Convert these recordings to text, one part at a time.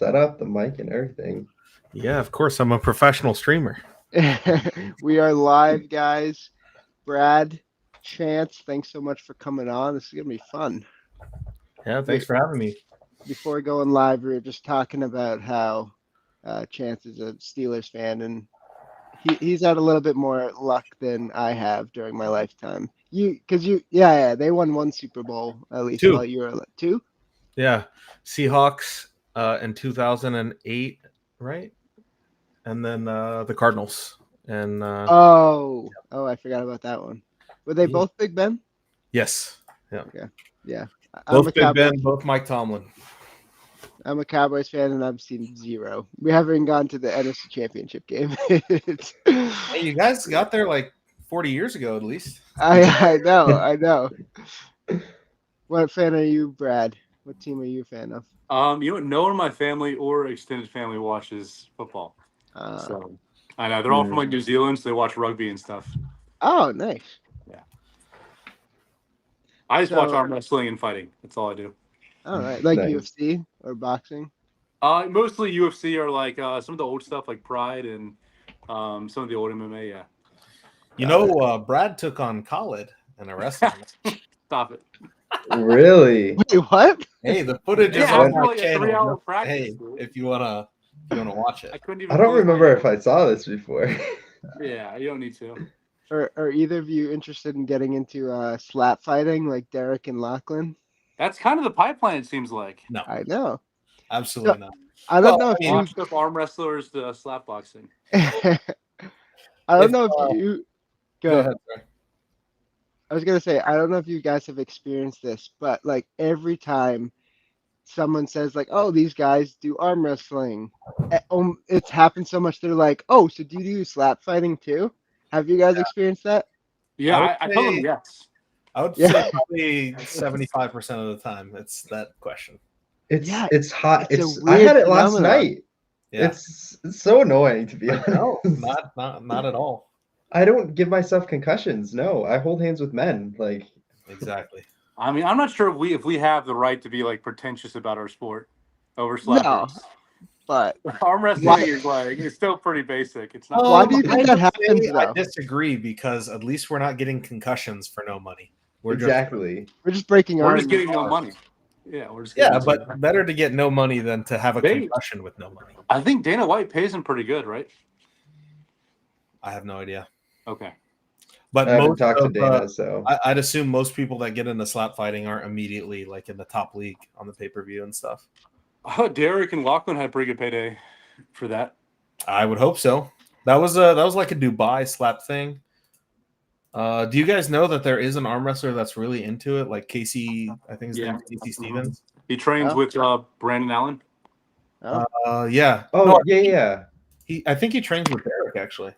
setup, the mic and everything. Yeah, of course. I'm a professional streamer. We are live, guys. Brad, Chance, thanks so much for coming on. This is gonna be fun. Yeah, thanks for having me. Before going live, we were just talking about how Chance is a Steelers fan, and he's had a little bit more luck than I have during my lifetime. Yeah, they won one Super Bowl at least Two. while you were two. Yeah, Seahawks in 2008, right? And then the Cardinals. And Oh, I forgot about that one. Were they both Big Ben? yes, yeah, Okay, yeah. both Big Ben, both Mike Tomlin. I'm a Cowboys fan, and I've seen zero. We haven't even gone to the NFC Championship game. Hey, you guys got there like 40 years ago at least. I know. What fan are you, Brad? What team are you a fan of? No one in my family or extended family watches football. So I know they're all from like New Zealand, so they watch rugby and stuff. Oh, nice. Yeah. I just watch arm wrestling and fighting. That's all I do. All right, like Nice. UFC or boxing? Mostly UFC or like some of the old stuff like Pride and some of the old MMA. Yeah. You know, Brad took on Khalid in a wrestling match. Stop it. Really? Wait, what? Hey, the footage is Yeah, on my like a channel. 3-hour practice. Hey, if you wanna watch it. I couldn't even. I don't close my remember eyes. if I saw this before. Yeah, you don't need to. Are either of you interested in getting into slap fighting like Derek and Lachlan? That's kind of the pipeline. It seems like. No, I know. absolutely not. I don't know if you. Watched up arm wrestlers to slap boxing. I don't know if you. Go ahead, sir. I was gonna say, I don't know if you guys have experienced this, but like every time someone says like, "Oh, these guys do arm wrestling," it's happened so much. They're like, "Oh, so do you do slap fighting too?" Have you guys experienced that? Yeah, I tell them yes. I would say probably 75% of the time it's that question. It's hot. it's a I had weird it last phenomenon. night. Yeah. It's so annoying to be honest. No, not at all. I don't give myself concussions. No, I hold hands with men. Like Exactly. I mean, I'm not sure if we have the right to be like pretentious about our sport over slappers. No, but Arm wrestling is like it's still pretty basic. It's not. Why do you think that happens, I though? disagree because at least we're not getting concussions for no money. We're exactly. we're just breaking We're arms. just getting no money. Yeah, we're just but better to get no money than to have a concussion with no money. I think Dana White pays him pretty good, right? I have no idea. Okay. But I haven't most talked to of, Dana, so I'd assume most people that get into slap fighting aren't immediately like in the top league on the pay-per-view and stuff. Derek and Lachlan had a pretty good payday for that. I would hope so. That was like a Dubai slap thing. Do you guys know that there is an arm wrestler that's really into it? Like Casey, I think his name is Casey Stevens. He trains with Brandon Allen. Yeah. Oh, No, yeah. I think he trains with Derek actually.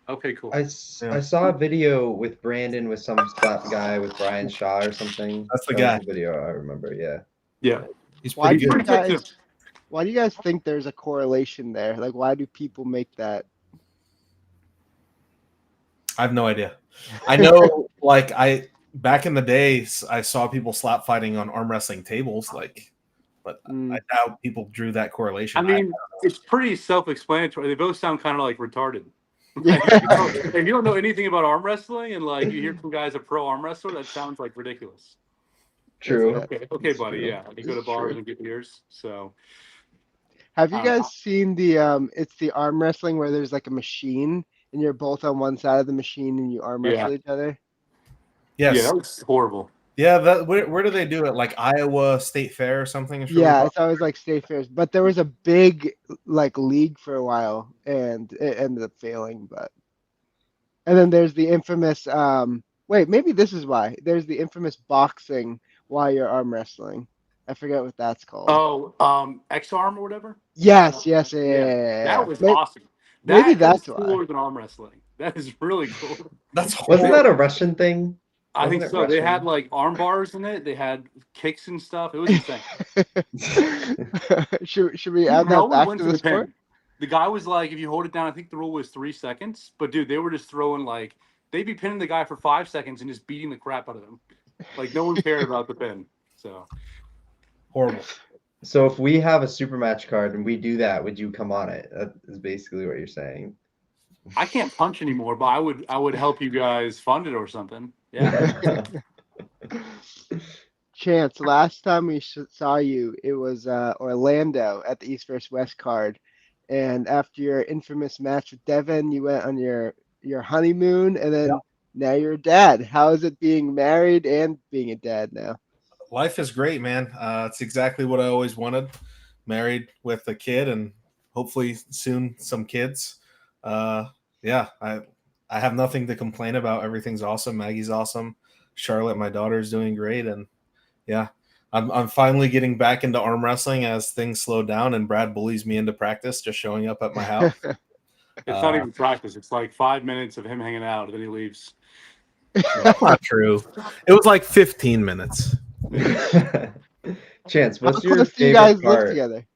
Okay, cool. I saw a video with Brandon with some slap guy with Brian Shaw or something. That's the That guy. was the video I remember. Yeah. Yeah. He's Why pretty do good. you guys think there's a correlation there? Like, why do people make that? I have no idea. I know, like back in the days, I saw people slap fighting on arm wrestling tables, but I doubt people drew that correlation. I mean, it's pretty self-explanatory. They both sound kind of like retarded. Yeah. If you don't know anything about arm wrestling and like you hear some guy's a pro arm wrestler, that sounds like ridiculous. True. Okay, buddy. true. Yeah, you go to bars and get beers. So, Have you guys seen the it's the arm wrestling where there's like a machine and you're both on one side of the machine and you arm wrestle each other? Yes. Yeah, that was horrible. Yeah, where do they do it? Like Iowa State Fair or something? It's really Yeah, popular. it's always like state fairs. But there was a big like league for a while and it ended up failing, and then there's the infamous wait, maybe this is why. There's the infamous boxing while you're arm wrestling. I forget what that's called. Oh, X-Arm or whatever? Yes. Yeah. That was Maybe, awesome. maybe That is that's why. cooler than arm wrestling. That is really cool. That's Wasn't horrible. that a Russian thing? I think Wasn't so. it They Russian? had like arm bars in it. They had kicks and stuff. It was insane. should we add that back to the sport? pin. The guy was like, if you hold it down, I think the rule was 3 seconds. But dude, they were just throwing like they'd be pinning the guy for 5 seconds and just beating the crap out of him. Like no one cared about the pin. So horrible. So if we have a super match card and we do that, would you come on it? That is basically what you're saying. I can't punch anymore, but I would help you guys fund it or something. Yeah. Chance, last time we saw you, it was Orlando at the East vs. West card. And after your infamous match with Devin, you went on your honeymoon, and then now you're a dad. How is it being married and being a dad now? Life is great, man. It's exactly what I always wanted. Married with a kid and hopefully soon some kids. Yeah, I have nothing to complain about. Everything's awesome. Maggie's awesome. Charlotte, my daughter's doing great, and yeah, I'm finally getting back into arm wrestling as things slow down and Brad bullies me into practice, just showing up at my house. It's not even practice. It's like 5 minutes of him hanging out, and then he leaves. That's not true. It was like 15 minutes. Chance, How what's your close do you favorite guys live part? together?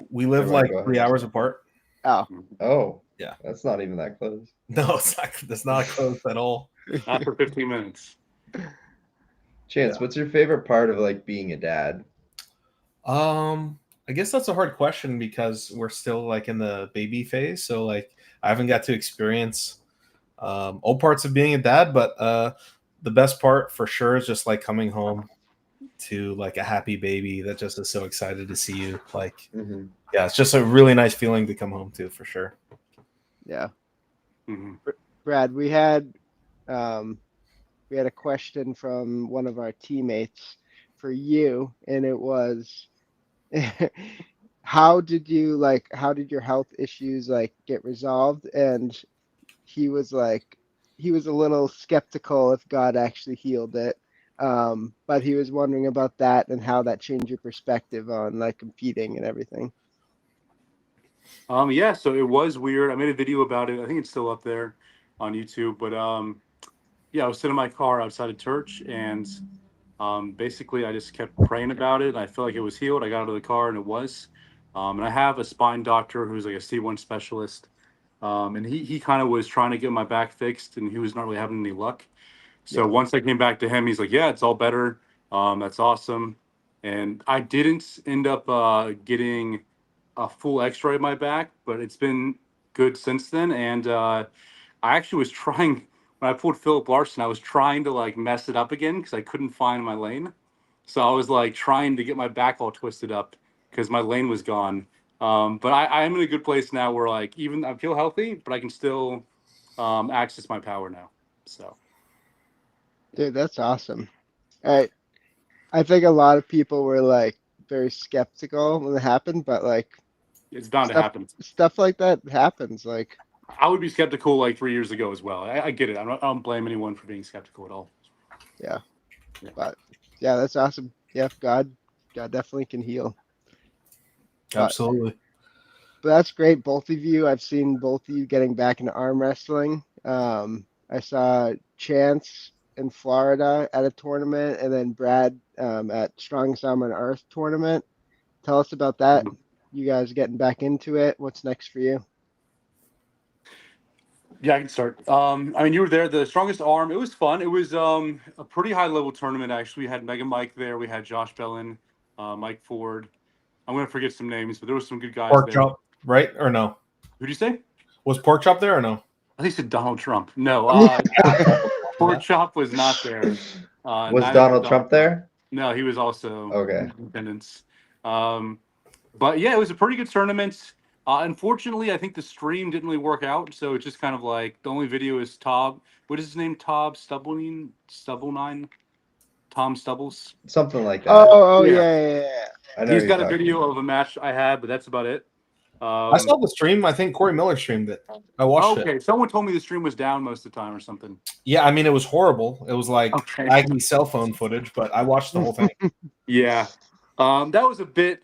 We live Never mind, like go ahead. 3 hours apart. Oh, Oh, Yeah. that's not even that close. No, it's not close at all. Not for 15 minutes. Chance, what's your favorite part of like being a dad? I guess that's a hard question because we're still like in the baby phase, so like I haven't got to experience all parts of being a dad, but the best part for sure is just like coming home to like a happy baby that just is so excited to see you. Like, yeah, it's just a really nice feeling to come home to for sure. yeah. Mm-hmm. Brad, we had a question from one of our teammates for you, and it was how did your health issues like get resolved? And he was a little skeptical if God actually healed it. But he was wondering about that and how that changed your perspective on like competing and everything. Yeah, so it was weird. I made a video about it. I think it's still up there on YouTube. But yeah, I was sitting in my car outside of church, and basically I just kept praying about it. I felt like it was healed. I got out of the car, and it was. And I have a spine doctor who's like a C1 specialist, and he kind of was trying to get my back fixed, and he was not really having any luck. So once I came back to him, he's like, "Yeah, it's all better. That's awesome." And I didn't end up getting a full X-ray of my back, but it's been good since then. And I actually was trying when I pulled Philip Larson. I was trying to like mess it up again because I couldn't find my lane. So I was like trying to get my back all twisted up because my lane was gone. But I am in a good place now where like even I feel healthy, but I can still access my power now. So. Dude, that's awesome. I think a lot of people were like very skeptical when it happened, but like It's bound to stuff happen. stuff like that happens. Like I would be skeptical like 3 years ago as well. I get it. I don't blame anyone for being skeptical at all. yeah, but yeah, that's awesome. Yeah, God definitely can heal. Absolutely. But that's great, both of you. I've seen both of you getting back into arm wrestling. I saw Chance in Florida at a tournament, and then Brad at Strongest Arm on Earth tournament. Tell us about that. You guys getting back into it. What's next for you? Yeah, I can start. I mean, you were there, the strongest arm. It was fun. It was a pretty high level tournament, actually. We had Mega Mike there. We had Josh Bellin, Mike Ford. I'm going to forget some names, but there was some good guys Pork there. chop, right? Or no? Who'd you say? Was Pork chop there or no? I think you said Donald Trump. No, Pork Chop was not there. Was Donald Trump there? No, he was also Okay. in attendance. But yeah, it was a pretty good tournament. Unfortunately, I think the stream didn't really work out, so it's just kind of like the only video is Tob. What is his name? Tob Stubble9? Tom Stubbles. Something like that. Oh Yeah. yeah. I know He's you're got a talking video about. of a match I had, but that's about it. I saw the stream. I think Corey Miller streamed it. I watched it. Okay, someone told me the stream was down most of the time or something. Yeah, I mean, it was horrible. It was like laggy cell phone footage, but I watched the whole thing. Yeah. That was a bit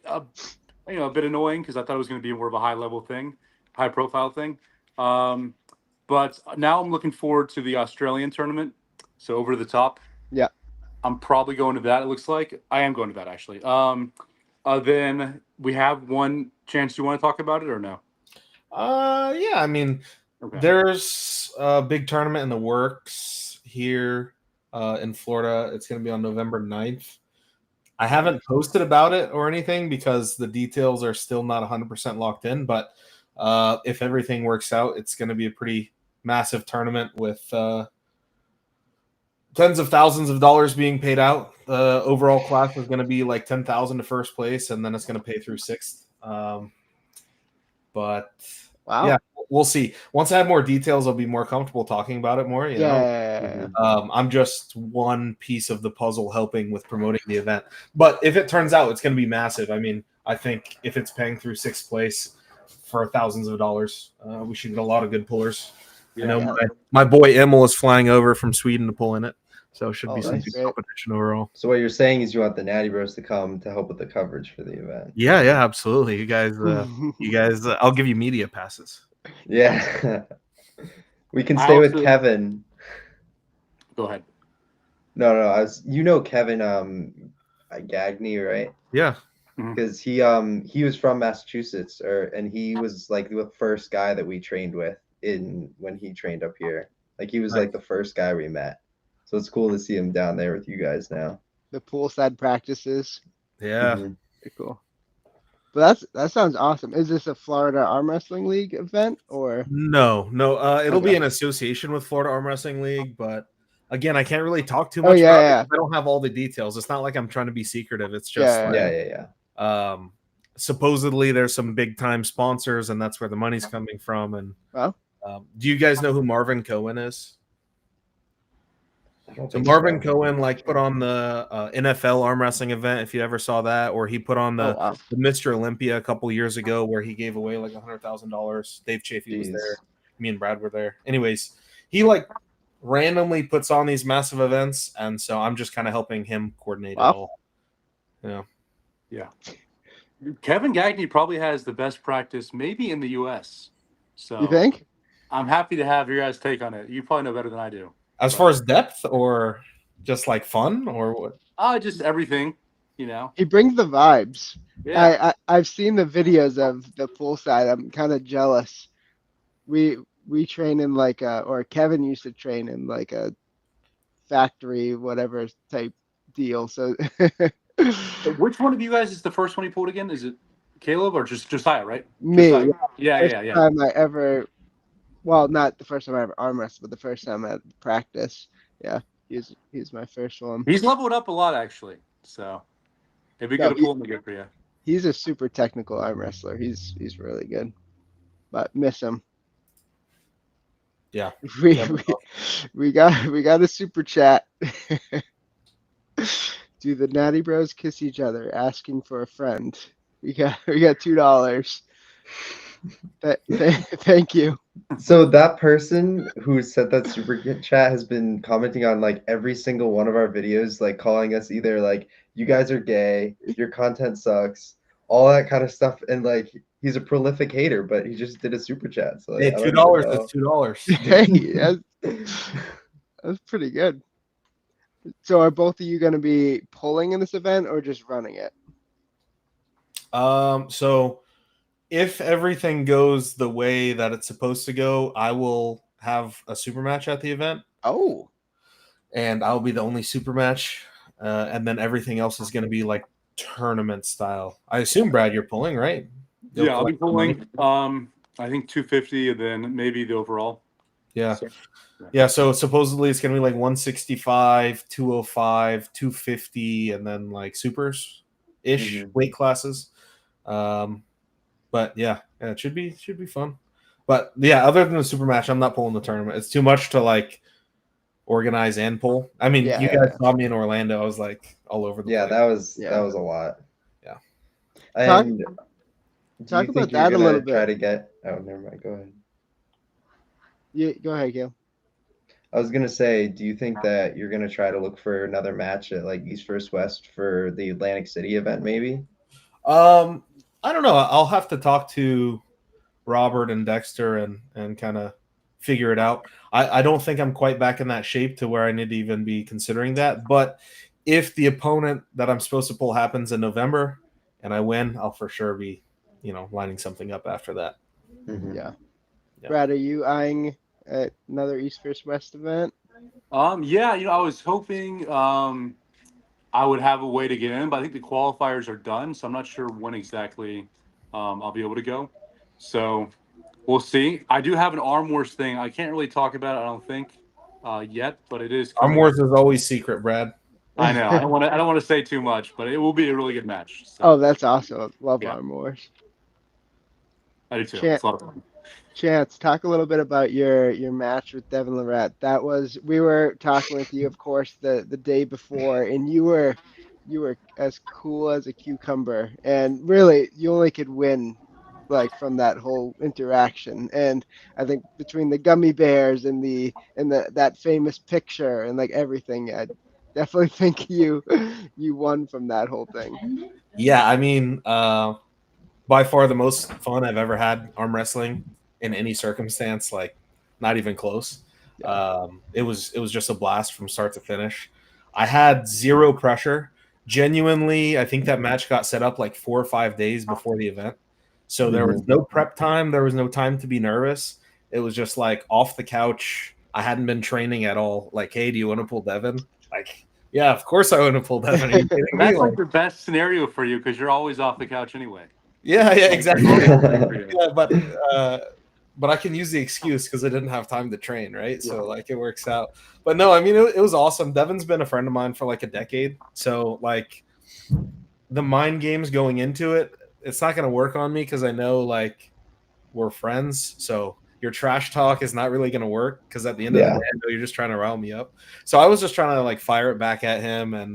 annoying because I thought it was going to be more of a high level thing, high profile thing. But now I'm looking forward to the Australian tournament. So over to the top. Yeah. I'm probably going to that. It looks like I am going to that actually. Then we have one chance. You want to talk about it or no? Yeah, I mean, there's a big tournament in the works here in Florida. It's going to be on November 9th. I haven't posted about it or anything because the details are still not 100% locked in. But if everything works out, it's going to be a pretty massive tournament with tens of thousands of dollars being paid out. The overall class is going to be like 10,000 to first place, and then it's going to pay through sixth. But Wow. yeah, we'll see. Once I have more details, I'll be more comfortable talking about it more. You know? Yeah. I'm just one piece of the puzzle helping with promoting the event. But if it turns out it's going to be massive, I mean, I think if it's paying through sixth place for thousands of dollars, we should get a lot of good pullers. I know my boy Emil is flying over from Sweden to pull in it, so it should be some that's good great. competition overall. So what you're saying is you want the Natty Bros to come to help with the coverage for the event. Yeah, absolutely. You guys, I'll give you media passes. Yeah. We can I stay with also- Kevin. Go ahead. No, you know Kevin Gagney, right? Yeah. Because he was from Massachusetts, and he was like the first guy that we trained with when he trained up here. Like he was like the first guy we met. So it's cool to see him down there with you guys now. The poolside practices. Yeah. Pretty cool. But that sounds awesome. Is this a Florida Arm Wrestling League event or No. It'll be Okay. an association with Florida Arm Wrestling League, but again, I can't really talk too Oh, much about yeah. it. I don't have all the details. It's not like I'm trying to be secretive. It's just Yeah. supposedly there's some big time sponsors, and that's where the money's coming from. And Well, do you guys know who Marvin Cohen is? I don't So think Marvin Cohen like put on the NFL arm wrestling event, if you ever saw that, or he put on the Mr. Olympia a couple years ago where he gave away like $100,000. Dave Chafee was there. Me and Brad were there. Anyways, he like randomly puts on these massive events, and so I'm just kind of helping him coordinate it all. Yeah. Kevin Gagney probably has the best practice maybe in the US. So you think? I'm happy to have your guys' take on it. You probably know better than I do. As far as depth or just like fun or what? Just everything, you know. He brings the vibes. Yeah. I've seen the videos of the poolside. I'm kind of jealous. We train in like or Kevin used to train in like a factory, whatever type deal. So Which one of you guys is the first one he pulled again? Is it Caleb or just Josiah, right? me, Josiah. Yeah. first time I ever, well, not the first time I ever arm wrestled, but the first time I practice. Yeah, he's my first one. He's leveled up a lot actually. So it'd be good to pull him again for you. He's a super technical arm wrestler. He's really good, but miss him. Yeah. We got a super chat. Do the Natty Bros kiss each other? Asking for a friend. We got $2. Thank you. So that person who said that super chat has been commenting on like every single one of our videos, like calling us either like you guys are gay, your content sucks, all that kind of stuff, and like he's a prolific hater, but he just did a super chat. So like, hey, $2 is $2. Hey, that's pretty good. So are both of you going to be pulling in this event or just running it? So if everything goes the way that it's supposed to go, I will have a super match at the event. Oh. And I'll be the only super match. And then everything else is going to be like tournament style. I assume, Brad, you're pulling, right? Yeah, I'll be pulling. I think 250 and then maybe the overall. Yeah. So supposedly it's going to be like 165, 205, 250, and then like supers ish weight classes. But yeah, it should be fun. But yeah, other than the super match, I'm not pulling the tournament. It's too much to like organize and pull. I mean, you guys saw me in Orlando. I was like all over the place. Yeah, that was a lot. Yeah. And talk about that a little bit. Try to get. Oh, never mind. Go ahead. Yeah, go ahead, Gil. I was gonna say, do you think that you're gonna try to look for another match at like East vs West for the Atlantic City event, maybe? I don't know. I'll have to talk to Robert and Dexter and kind of figure it out. I don't think I'm quite back in that shape to where I need to even be considering that. But if the opponent that I'm supposed to pull happens in November and I win, I'll for sure be, lining something up after that. Mm-hmm. Yeah. Brad, are you eyeing another East vs West event? Yeah, I was hoping I would have a way to get in, but I think the qualifiers are done, so I'm not sure when exactly I'll be able to go. So we'll see. I do have an Arm Wars thing. I can't really talk about it, I don't think, yet, but it is Arm coming up. Wars is always secret, Brad. I know. I don't want to. I don't want to say too much, but it will be a really good match. Oh, So that's awesome. Love yeah, Arm Wars. I do too. Chan It's a lot of fun. Chance, talk a little bit about your match with Devin Lorette. That was we were talking with you, of course, the day before, and you were as cool as a cucumber, and really you only could win like from that whole interaction. And I think between the gummy bears and the that famous picture and like everything, I definitely think you won from that whole thing. Yeah, I mean, by far the most fun I've ever had arm wrestling in any circumstance, like not even close. Yeah. It was just a blast from start to finish. I had zero pressure. Genuinely, I think that match got set up like 4 or 5 days before the event. So there was no prep time, there was no time to be nervous. It was just like off the couch. I hadn't been training at all. Like, hey, do you want to pull Devin? Like, yeah, of course I want to pull Devin. Are you kidding me? That's like Like, the best scenario for you because you're always off the couch anyway. yeah, yeah, exactly. For you. Yeah, but I can use the excuse because I didn't have time to train, right? So like it works out. But no, I mean it was awesome. Devin's been a friend of mine for like a decade, so like the mind games going into it, it's not going to work on me because I know like we're friends. So your trash talk is not really going to work because at the end of the day, I know you're just trying to rile me up. So I was just trying to like fire it back at him and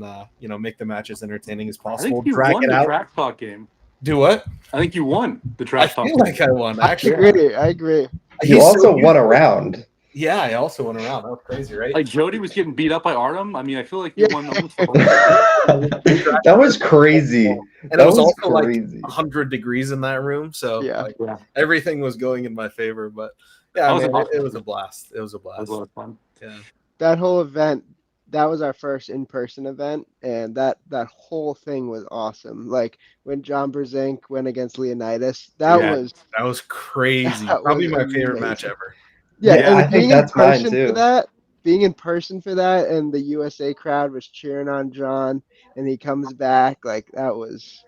make the match as entertaining as I possible. think you Drag won it the out. trash talk game. Do what? I think you won the I trash talk feel game. like I won. I Actually, agree. I agree. You also won a round. Yeah, I also went around. That was crazy, right? Like Jody was getting beat up by Artem. I mean, I feel like Yeah. you won almost the whole thing. That was crazy. And That it was was also crazy. like 100 degrees in that room, so Yeah. like Yeah, everything was going in my favor. But yeah, That I was mean, awesome. it was a blast. It was a that was blast. a lot of fun. Yeah. That whole event, that was our first in-person event, and that whole thing was awesome. Like when John Brzenk went against Leonidas, that Yeah. was That was crazy. that Probably was my favorite match amazing. ever. Yeah, Yeah, I and think being in that's mine person for too. that, being in person for that, and the USA crowd was cheering on John, and he comes back, like Dude, that was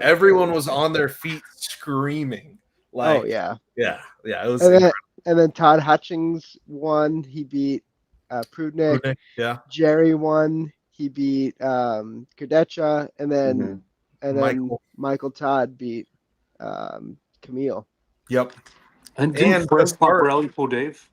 everyone great. was on their feet screaming. Oh Like, yeah, yeah, it was and then incredible. Todd Hutchings won. He beat Prudnik. Yeah. Jerry won. He beat Kudecha, and Mhm. then Michael. Michael Todd beat Camille. Yep. And didn't And to Fred start, Pomporelli pull Dave?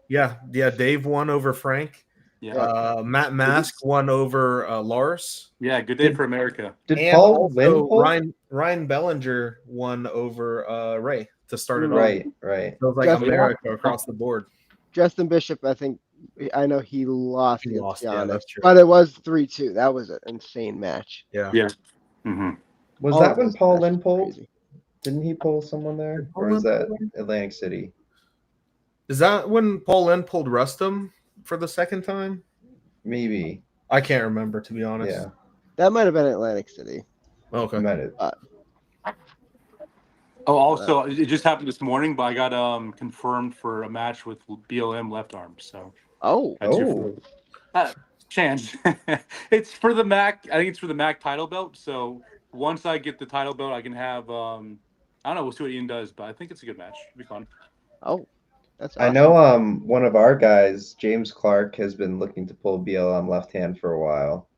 yeah, Dave won over Frank. Yeah. Matt Mask won over Lars. Yeah, good day Did- for America. Did And Paul win? also Paul? Ryan Bellinger won over Ray to start it off. Right. So it was like Justin, America across the board. Justin Bishop, I think, I know he lost He against lost, yeah, Giannis, that's true. but it was 3-2. That was an insane match. Yeah. Yeah. Mm-hmm. Was All that of when those Paul matches Lynn were pulled? crazy. Didn't he pull someone there? Did Paul Or was Lynn that pull him? Atlantic City? Is that when Paul Lynn pulled Rustum for the second time? Maybe. I can't remember, to be honest. Yeah. That might have been Atlantic City. Okay. Might have. Oh, also, it just happened this morning, but I got confirmed for a match with BLM left arm. So Oh, that's your Oh. chance. It's for the MAC. I think it's for the MAC title belt. So once I get the title belt, I can have. I don't know. We'll see what Ian does, but I think it's a good match. It'll be fun. oh, that's I awesome. know one of our guys, James Clark, has been looking to pull BLM left hand for a while.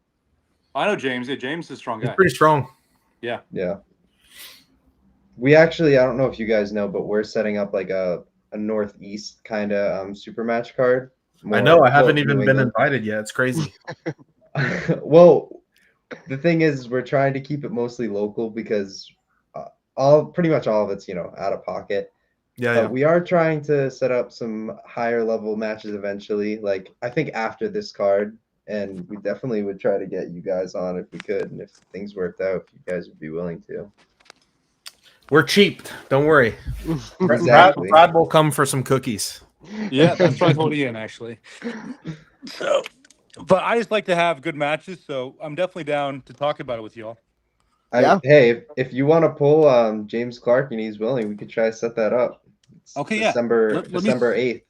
I know James. Yeah, James is a strong He's guy. pretty strong. Yeah. Yeah. We actually, I don't know if you guys know, but we're setting up like a Northeast kind of super match card. I know. I haven't New even been England. invited yet. It's crazy. Well, the thing is, we're trying to keep it mostly local because pretty much all of it's out of pocket. Yeah. We are trying to set up some higher level matches eventually. Like I think after this card, and we definitely would try to get you guys on if we could, and if things worked out, if you guys would be willing to. We're cheap. Don't worry. Exactly. Brad will come for some cookies. Yeah, that's what I told Ian actually. So, but I just like to have good matches, so I'm definitely down to talk about it with y'all. Yeah. Hey, if you want to pull James Clark and he's willing, we could try to set that up. It's Okay, December Let me- December 8th.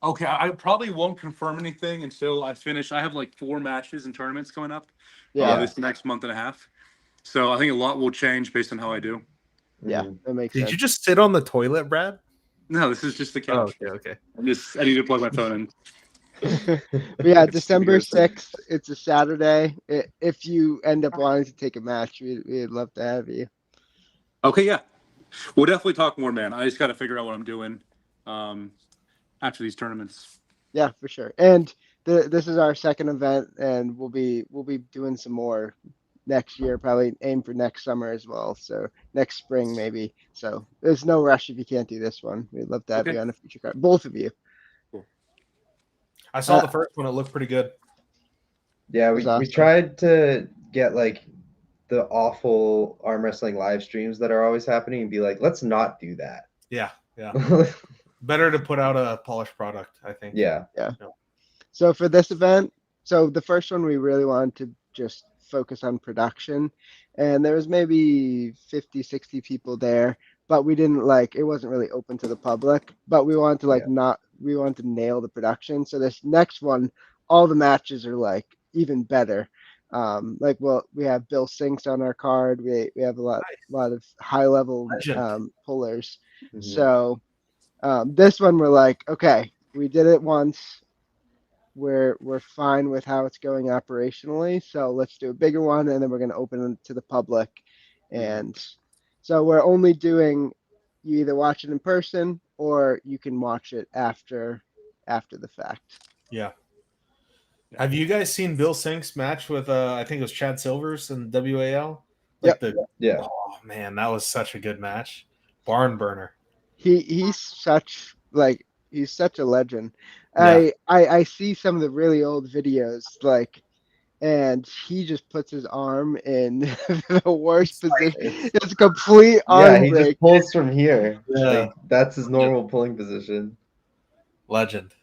Okay, I probably won't confirm anything until I finish. I have like 4 matches and tournaments coming up Yeah. this next month and a half. So I think a lot will change based on how I do. Yeah, Mhm. that makes Did sense. you just sit on the toilet, Brad? No, this is just the Oh, couch. okay. I need to plug my phone in. But yeah, It's December pretty good. 6th, it's a Saturday. If you end up wanting to take a match, we'd love to have you. Okay, yeah. We'll definitely talk more, man. I just got to figure out what I'm doing after these tournaments. Yeah, for sure. And this is our second event, and we'll be doing some more next year, probably aim for next summer as well. So next spring maybe. So there's no rush if you can't do this one. We'd love to have Okay. you on a future card, both of you. I saw the first one. It looked pretty good. Yeah, That's we awesome. tried to get like the awful arm wrestling live streams that are always happening and be like, let's not do that. Yeah. Better to put out a polished product, I think. Yeah. So for this event, so the first one we really wanted to just focus on production, and there was maybe 50, 60 people there, but we didn't it wasn't really open to the public, but we wanted to we wanted to nail the production. So this next one, all the matches are even better. We have Bill Sinks on our card. We have a lot of high level Legend. pullers. Mhm. So this one we're like, okay, we did it once. We're fine with how it's going operationally, so let's do a bigger one, and then we're going to open it to the public. And so we're only doing, you either watch it in person or you can watch it after the fact. Yeah. Have you guys seen Bill Sink's match with I think it was Chad Silvers and WAL? Yeah. Oh man, that was such a good match. Barn burner. He's such a legend. Yeah. I see some of the really old videos and he just puts his arm in the worst position. It's a complete arm He break. just pulls from here. Yeah. Like that's his normal pulling position. Legend.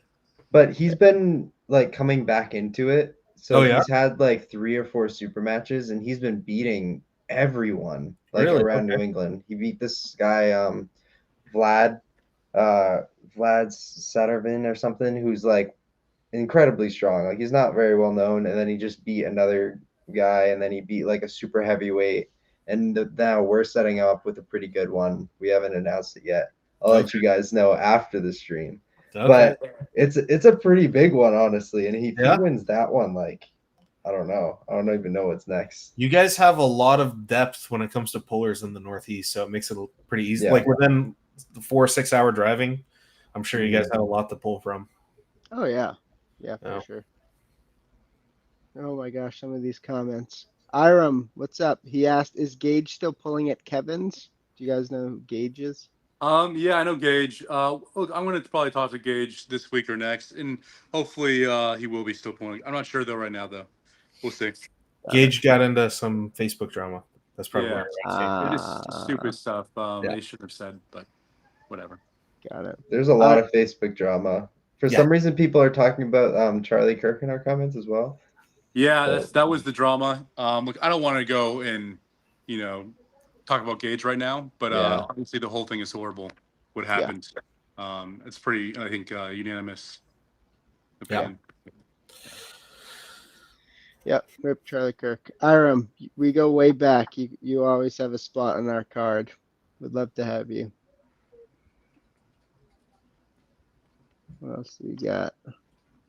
But he's been like coming back into it. So Oh, yeah? he's had like 3 or 4 super matches and he's been beating everyone Really? around Okay. New England. He beat this guy Vlad Sattervin or something who's like incredibly strong. Like he's not very well known, and then he just beat another guy, and then he beat like a super heavyweight. And now we're setting up with a pretty good one. We haven't announced it yet. I'll let you guys know after the stream. Okay. But it's a pretty big one, honestly. And if he Yeah? wins that one, like I don't know. I don't even know what's next. You guys have a lot of depth when it comes to pullers in the Northeast, so it makes it pretty easy. Yeah. Like within the 4 or 6 hour driving, I'm sure you guys have a lot to pull from. Oh yeah, for Yeah. sure. Oh my gosh, some of these comments. Iram, what's up? He asked, "Is Gage still pulling at Kevin's?" Do you guys know who Gage is? Yeah, I know Gage. Look, I'm going to probably talk to Gage this week or next, and hopefully he will be still pulling. I'm not sure though right now though. We'll see. Gage got into some Facebook drama. That's probably Yeah. why. It is stupid stuff. Yeah. They shouldn't have said, but whatever. Got it. There's a lot of Facebook drama. For some reason, people are talking about Charlie Kirk in our comments as well. Yeah, that was the drama. Look, I don't want to go and talk about Gage right now, but obviously the whole thing is horrible. What happened? It's pretty, I think, unanimous opinion. Yep, rip Charlie Kirk. Iram, we go way back. You always have a spot on our card. Would love to have you. What else do we got?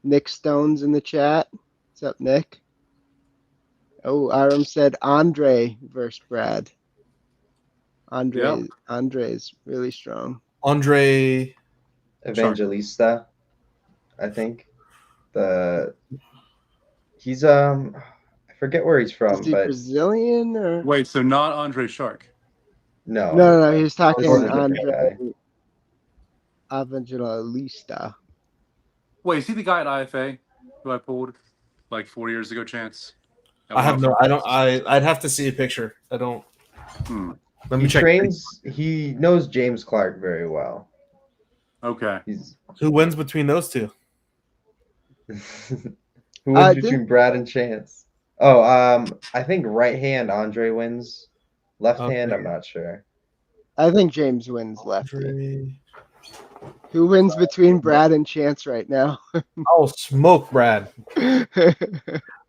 Nick Stone's in the chat. What's up, Nick? Oh, Iram said Andre versus Brad. Andre's really strong. Andre Evangelista, I think. He's I forget where he's from, Is he but Brazilian or? Wait, so not Andre Shark? No. He's talking This is a different Andre guy. Evangelista. Wait, is he the guy at IFA who I pulled like 4 years ago? Chance. I'd have to see a picture. I don't. Let me He check. trains. He knows James Clark very well. Okay. Who wins between those two? Who wins between Brad and Chance? Oh, I think right hand Andre wins. Left hand, I'm not sure. I think James wins lefty. Who wins between Brad and Chance right now? Oh, smoke Brad.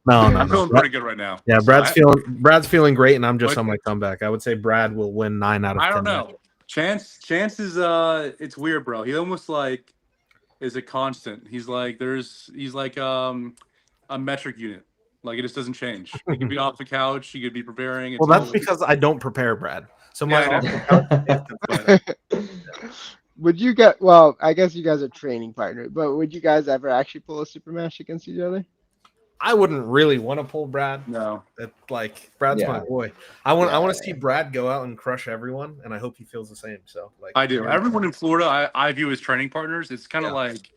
No, I'm feeling pretty good right now. Yeah, So Brad's feeling great, and I'm just What? on my comeback. I would say Brad will win 9 out of 10. I don't know. Chance is it's weird, bro. He almost like is a constant. He's like a metric unit. Like it just doesn't change. He could be off the couch. He could be preparing. It's Well, that's always, because I don't prepare, Brad. So Yeah, my I know. off the couch is consistent. but Would you get? Well, I guess you guys are training partners, but would you guys ever actually pull a super match against each other? I wouldn't really want to pull Brad. no. Like Brad's my Yeah. boy. I want Yeah, to see Brad go out and crush everyone, and I hope he feels the same. So like I do. Everyone in Florida, I view as training partners. It's kind of Yeah. like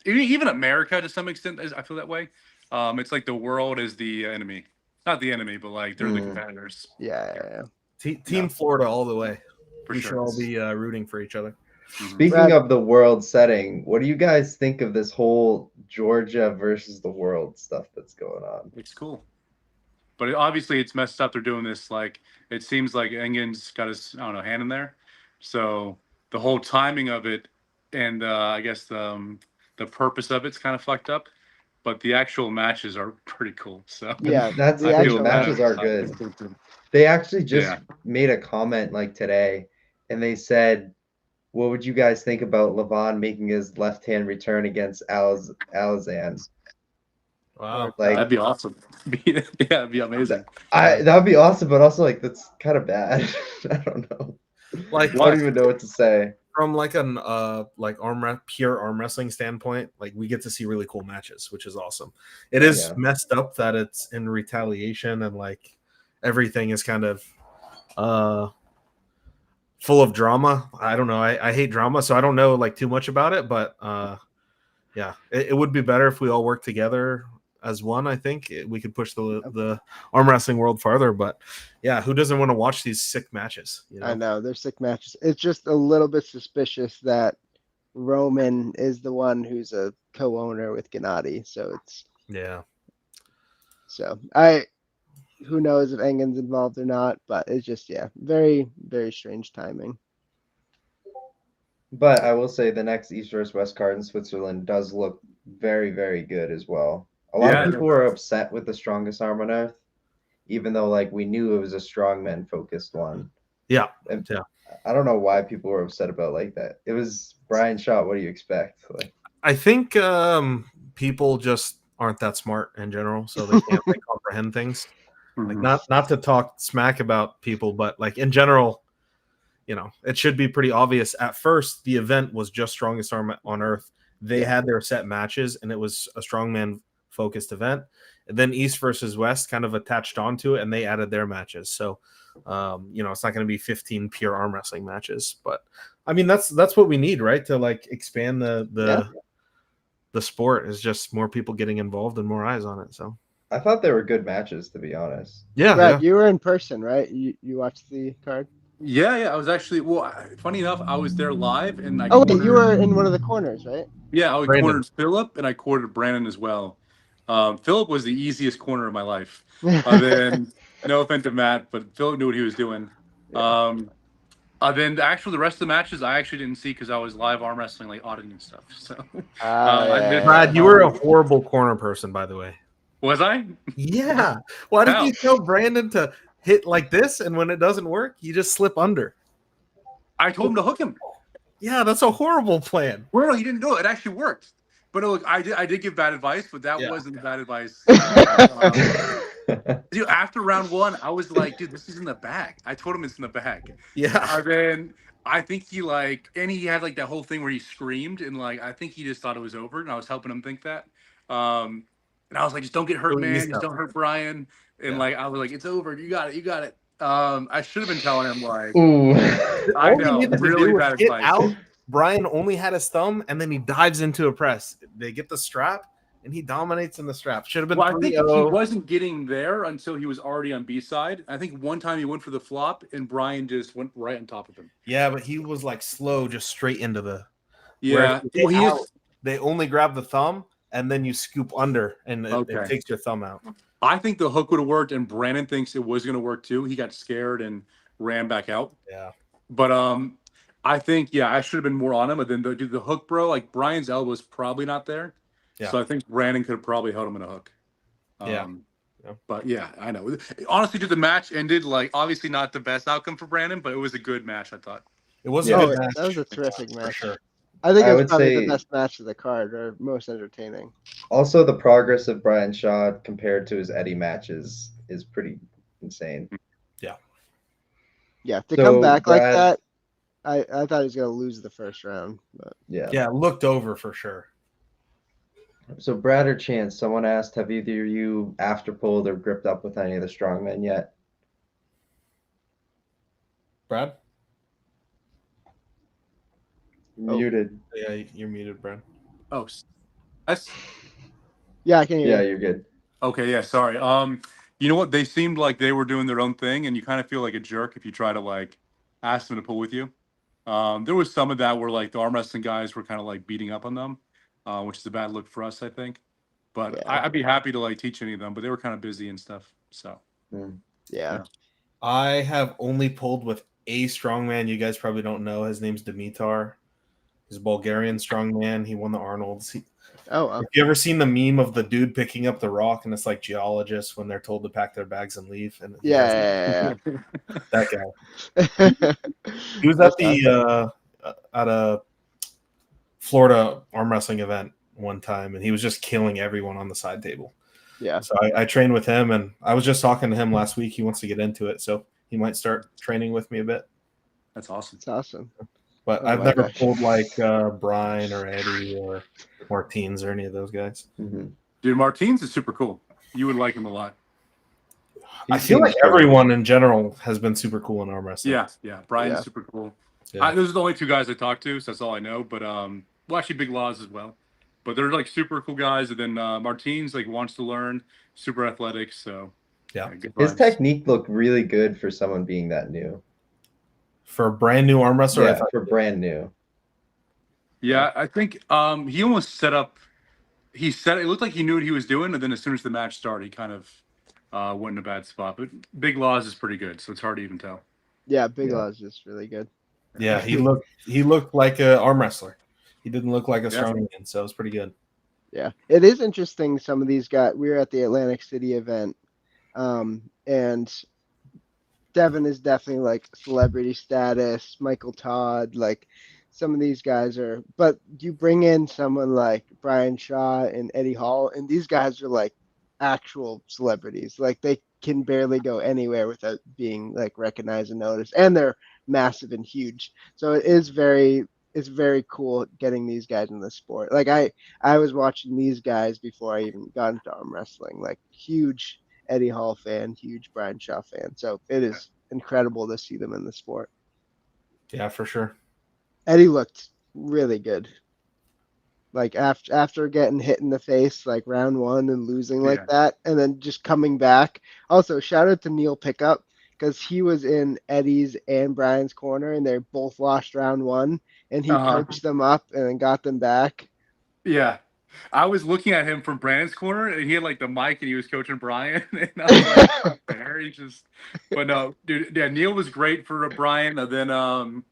even America to some extent. I feel that way. It's like the world is the enemy, not the enemy, but like they're the competitors Yeah. Team Florida all the way. for We sure. should all be rooting for each other. Speaking Brad- of the world setting, what do you guys think of this whole Georgia versus the world stuff that's going on? It's cool, but obviously it's messed up. They're doing this like it seems like Engen's got his hand in there, so the whole timing of it and I guess the purpose of it's kind of fucked up. But the actual matches are pretty cool. So Yeah. That's the the thing. actual Matches are good. They actually just made a comment like today, and they said, "What would you guys think about Levon making his left-hand return against Alizan?" Wow. Like, That'd be awesome. Yeah, it'd be amazing. that would be awesome, but also like that's kind of bad. I don't know. Like I don't even know what to say. from like an pure arm wrestling standpoint, like we get to see really cool matches, which is awesome. It is messed up that it's in retaliation and like everything is kind of full of drama. I don't know. I hate drama, so I don't know like too much about it, but yeah, it would be better if we all work together as one. I think we could push the arm wrestling world farther, but yeah, who doesn't want to watch these sick matches? You know? I know they're sick matches. It's just a little bit suspicious that Roman is the one who's a co-owner with Gennady. So it's who knows if Engen's involved or not, but it's just very, very strange timing. But I will say the next East versus West card in Switzerland does look very, very good as well. A lot of people were upset with the strongest arm on earth, even though like we knew it was a strongman focused one. Yeah. And I don't know why people were upset about like that. It was Brian Shaw. What do you expect? Like, I think people just aren't that smart in general, so they can't like, comprehend things. Like not to talk smack about people, but like in general, you know, it should be pretty obvious. At first, the event was just strongest arm on earth. They had their set matches, and it was a strongman focused event. And then East versus West kind of attached onto it, and they added their matches. So, you know, it's not going to be 15 pure arm wrestling matches, but I mean that's what we need, right? To like expand the sport is just more people getting involved and more eyes on it. So I thought they were good matches, to be honest. Yeah, Brad, you were in person, right? You watched the card? Yeah. I was actually funny enough, I was there live and I wait, you were in one of the corners, right? Yeah, I cornered Philip and I cornered Brandon as well. Philip was the easiest corner of my life. Then no offense to Matt, but Philip knew what he was doing. Then the rest of the matches I actually didn't see because I was live arm wrestling like auditing and stuff. So Brad, you were a horrible corner person, by the way. Was I? Yeah. Why did you tell Brandon to hit like this, and when it doesn't work, you just slip under? I told him to hook him. Yeah, that's a horrible plan. Well, no, he didn't do it. It actually worked. But look, I did give bad advice, but that wasn't bad advice. Dude, after round one, I was like, dude, this is in the bag. I told him it's in the bag. Yeah. And then I think he and he had like that whole thing where he screamed and like I think he just thought it was over, and I was helping him think that. And I was like, just don't get hurt, man. Just don't hurt Brian. And like I was like, it's over. You got it. I should have been telling him like, I know, really bad advice. Out. Brian only had his thumb, and then he dives into a press. They get the strap, and he dominates in the strap. Should have been. Well, I think he wasn't getting there until he was already on B side. I think one time he went for the flop, and Brian just went right on top of him. Yeah, but he was like slow, just straight into the. Yeah, they only grab the thumb, and then you scoop under, and it takes your thumb out. I think the hook would have worked, and Brandon thinks it was going to work too. He got scared and ran back out. Yeah, but I think I should have been more on him. But then the hook, bro, like Brian's elbow is probably not there. Yeah. So I think Brandon could have probably held him in a hook. But yeah, I know. Honestly, dude, the match ended like obviously not the best outcome for Brandon, but it was a good match. I thought. It was Yeah. a Oh, good match. that was a terrific for match. sure. I think I it was would probably the say best match of the card, or most entertaining. also the progress of Brian Shaw compared to his Eddie matches is pretty insane. Yeah, to come So back like Brad, that, I thought he was gonna lose the first round, but yeah. Yeah, looked over for sure. So Brad or Chance, someone asked, have either you after pulled or gripped up with any of the strongmen yet? Brad? Oh. Muted. Yeah, you're muted, Brad. Oh, that's yeah, I can hear Yeah, you. you're good. okay. Yeah, sorry. You know what? They seemed like they were doing their own thing, and you kind of feel like a jerk if you try to like ask them to pull with you. There was some of that where like the arm wrestling guys were kind of like beating up on them, which is a bad look for us, I think. But Yeah. I'd be happy to like teach any of them, but they were kind of busy and stuff. So Mm. Yeah. I have only pulled with a strongman you guys probably don't know. His name's Dimitar. He's a Bulgarian strongman. He won the Arnolds. Oh, Have you ever seen the meme of the dude picking up the rock and it's like geologists when they're told to pack their bags and leave? And he does yeah. that guy. Yeah. He was That's at the at a Florida arm wrestling event one time, and he was just killing everyone on the side table. Yeah. So I trained with him, and I was just talking to him last week. He wants to get into it, so he might start training with me a bit. that's awesome. It's awesome. But Oh I've my never gosh. pulled like Brian or Eddie or Martins or any of those guys. Mhm. Dude, Martins is super cool. You would like him a lot. I He feel like seems cool. everyone in general has been super cool in arm wrestling. Yeah. Brian's Yeah. super cool. Yeah. Those are the only two guys I talked to, so that's all I know. But well, actually, Big Laws as well. But they're like super cool guys. And then Martins like wants to learn, super athletic. So Yeah. good His vibes. technique looked really good for someone being that new. For a brand new arm wrestler, I Yeah, thought for brand new. Yeah, I think he almost set up. He said it looked like he knew what he was doing, and then as soon as the match started, he kind of went in a bad spot. But Big Laws is pretty good, so it's hard to even tell. Yeah, Big Yeah. Law is just really good. yeah, he looked like an arm wrestler. He didn't look like a Yeah. strongman, so it was pretty good. Yeah. It is interesting some of these guys. We were at the Atlantic City event, and Devin is definitely like celebrity status, Michael Todd, like some of these guys are, but you bring in someone like Brian Shaw and Eddie Hall, and these guys are like actual celebrities. Like they can barely go anywhere without being like recognized and noticed, and they're massive and huge. So it's very cool getting these guys in the sport. Like I was watching these guys before I even got into arm wrestling, like huge Eddie Hall fan, huge Brian Shaw fan. So it is incredible to see them in the sport. Yeah, for sure. Eddie looked really good. Like after getting hit in the face like round one and losing like Yeah. that, and then just coming back. Also, shout out to Neil Pickup because he was in Eddie's and Brian's corner, and they both lost round one, and he coached them up and then got them back. Yeah. I was looking at him from Brandon's corner, and he had like the mic, and he was coaching Brian, and I was like, "Oh, fair." He just, but no, dude. Yeah, Neil was great for Brian, and then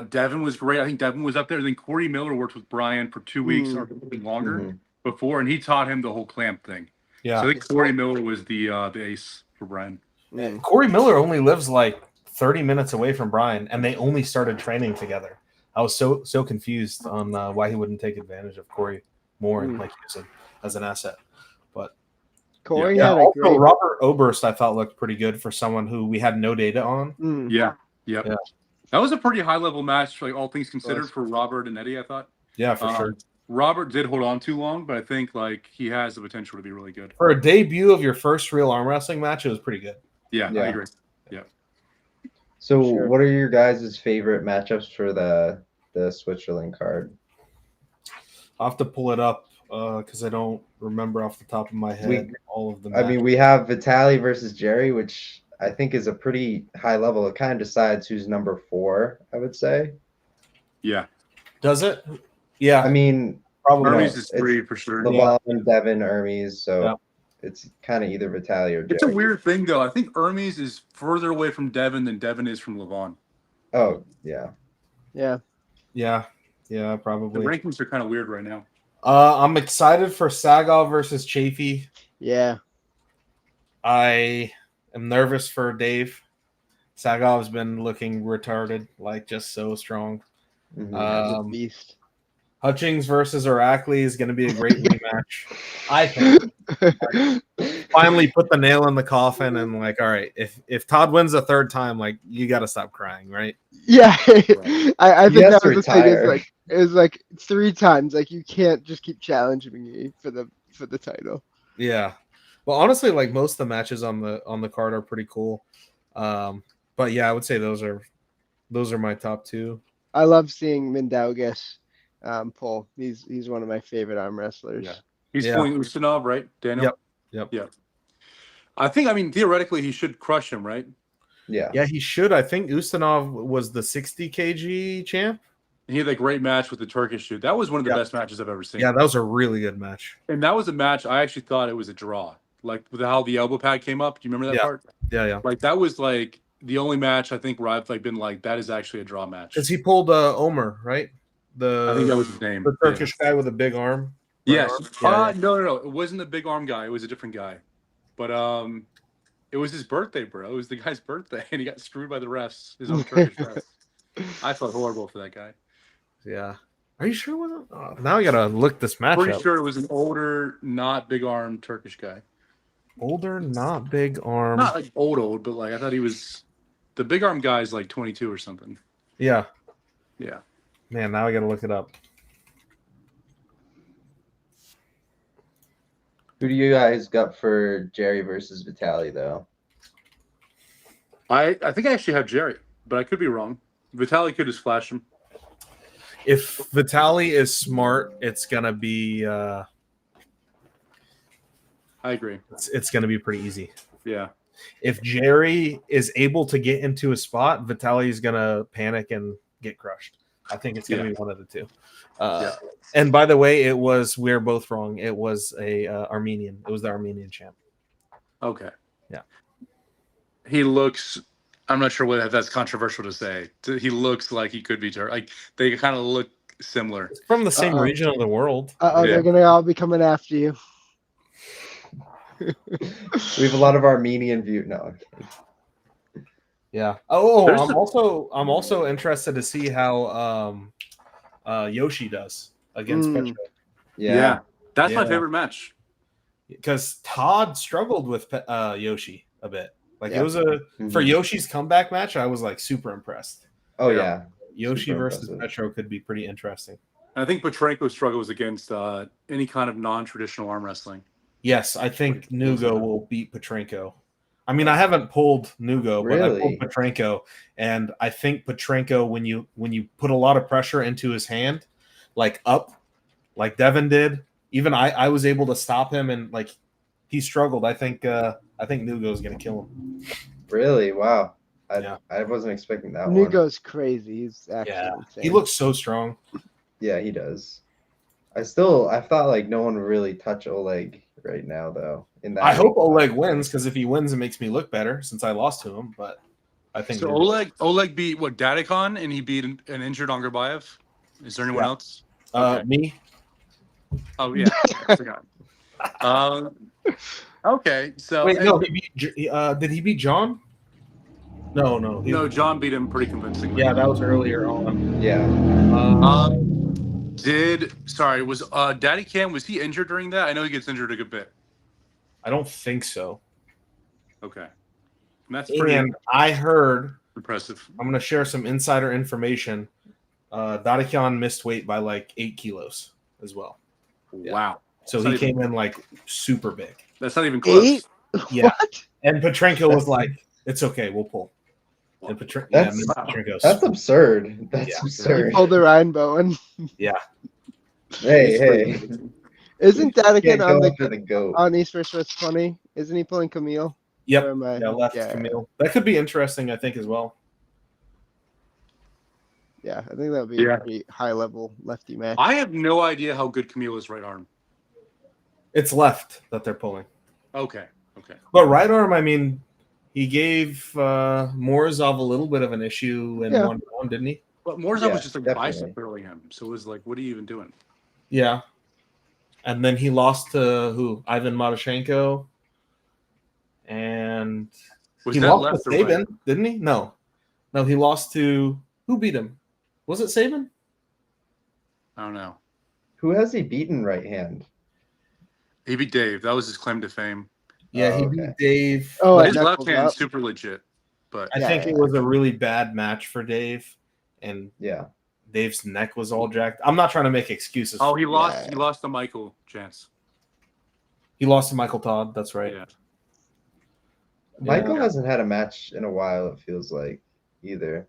Devin was great. I think Devin was up there. And then Corey Miller worked with Brian for 2 weeks or even longer Mhm. before, and he taught him the whole clamp thing. Yeah. So I think Corey Miller was the ace for Brian. Corey Miller only lives like 30 minutes away from Brian, and they only started training together. I was so confused on why he wouldn't take advantage of Corey more, like you said, as an asset. But Corey yeah, had a also great. Robert Oberst I thought looked pretty good for someone who we had no data on. Yeah. Yep. Yeah. That was a pretty high level match, like all things considered, Was. for Robert and Eddie, I thought. Yeah, for sure. Robert did hold on too long, but I think like he has the potential to be really good. For a debut of your first real arm wrestling match, it was pretty good. Yeah, Yeah. I agree. Yeah. So Sure. what are your guys' favorite matchups for the Switzerland card? I'll have to pull it up because I don't remember off the top of my head all of them. I mean, we have Vitaly versus Jerry, which I think is a pretty high level. It kind of decides who's number 4, I would say. Yeah. Does it? Yeah. I mean, probably. Hermes is 3 for sure. Levon, Devin, Hermes, so it's kind of either Vitaly or Jerry. It's a weird thing though. I think Hermes is further away from Devin than Devin is from Levon. Oh, yeah. Yeah. Yeah, The probably. rankings are kind of weird right now. I'm excited for Sagal versus Chafee. Yeah. I am nervous for Dave. Sagov's been looking retarded, like just so strong. Mhm. Yeah, the beast. Hutchings versus Araceli is going to be a great rematch. I think. Finally put the nail in the coffin and like, all right, if Todd wins a third time, like you got to stop crying, right? Yeah, I He think has that to was the thing. Is retire. like it was like 3 times. Like you can't just keep challenging me for the title. Yeah. Well, honestly, like most of the matches on the card are pretty cool. But yeah, I would say those are my top two. I love seeing Mindaugas pull. He's one of my favorite arm wrestlers. Yeah. He's Yeah. pulling Ustinov, right, Daniel? Yep. Yeah. I mean, theoretically, he should crush him, right? Yeah. Yeah, he should. I think Ustinov was the 60 kg champ. He had that great match with the Turkish dude. That was one of the Yeah. best matches I've ever seen. Yeah, that was a really good match. And that was a match I actually thought it was a draw. Like with how the elbow pad came up. Do you remember that Yeah. part? Yeah. Like that was like the only match I think where I've like been like that is actually a draw match. Because he pulled Omer, right? I think that was his name. The Turkish guy with a big arm. Yes. Arm? Yeah. No. It wasn't the big arm guy. It was a different guy. But it was his birthday, bro. It was the guy's birthday, and he got screwed by the refs. His own Turkish refs. I felt horrible for that guy. Yeah. Are you sure it wasn't? Oh, now I gotta look this match Pretty up. sure it was an older, not big arm Turkish guy. Older, not big arm. Not like old, but like I thought he was. The big arm guy's like 22 or something. Yeah. Yeah. Man, now I gotta look it up. Who do you guys got for Jerry versus Vitaly though? I think I actually have Jerry, but I could be wrong. Vitaly could just flash him. If Vitaly is smart, it's gonna be. I agree. It's gonna be pretty easy. Yeah. If Jerry is able to get into a spot, Vitaly's gonna panic and get crushed. I think it's gonna be one of the two. And by the way, we're both wrong. It was a Armenian. It was the Armenian champ. Okay. Yeah. He looks. I'm not sure whether that's controversial to say. He looks like he could be like they kind of look similar. It's from the same region of the world. They're gonna all be coming after you. We have a lot of Armenian view. No. Yeah. Oh, I'm also interested to see how Yoshi does against Petro. Yeah. That's my favorite match. Because Todd struggled with Yoshi a bit. Like it was Mm-hmm. for Yoshi's comeback match, I was like super impressed. Oh yeah. Yoshi Super versus impressive. Petro could be pretty interesting. And I think Petrenko struggles against any kind of non-traditional arm wrestling. Yes, I think Nugo will beat Petrenko. I mean, I haven't pulled Nugo, but I pulled Petrenko, and I think Petrenko, when you put a lot of pressure into his hand, like up, like Devin did, even I was able to stop him, and like he struggled. I think Nugo's gonna kill him. Really? Wow. I wasn't expecting that one. Nugo's crazy. He's actually insane. He looks so strong. Yeah, he does. I thought like no one would really touch Oleg right now though. I hope Oleg wins, because if he wins, it makes me look better since I lost to him. But I think so. Oleg beat what, Dadikon, and he beat an injured Angarbayev. Is there anyone else? Me. Oh yeah, I forgot. Okay, so wait, no, did he beat John? No, John beat him pretty convincingly. Yeah, that was earlier on. Yeah. Was Daddy Cam, was he injured during that? I know he gets injured a good bit. I don't think so. Okay. And that's pretty I heard impressive. I'm going to share some insider information. Dadikian missed weight by like 8 kilos as well. Wow. So he came in like super big. That's not even close. 8? Yeah. What? And Petrenko was like, it's okay, we'll pull. And That's absurd. That's absurd. He pulled the Ryan Bowen. Yeah. Hey. Isn't Dadikin on on East vs. West 20? Isn't he pulling Camille? Yep. Left Camille. That could be interesting, I think, as well. Yeah, I think that would be a pretty high level lefty match. I have no idea how good Camille is right arm. It's left that they're pulling. Okay. But right arm, I mean, he gave Morozov a little bit of an issue in one round, didn't he? But Morozov was just like bicep curling him. So it was like, what are you even doing? Yeah. And then he lost to Ivan Marashenko. and Was he that lost left to or right? Saban, didn't he? No, he lost to who beat him? Was it Saban? I don't know. Who has he beaten right hand? He beat Dave. That was his claim to fame. Yeah, Oh, he okay. beat Dave. Oh, but at His left Knuckles hand's Up. super legit. But I Yeah, think yeah. it was a really bad match for Dave, and Yeah. Dave's neck was all jacked. I'm not trying to make excuses. oh, for he him. lost. Yeah. He lost to Michael Chance. He lost to Michael Todd. That's right. Yeah. Michael Yeah. hasn't had a match in a while, it feels like, either.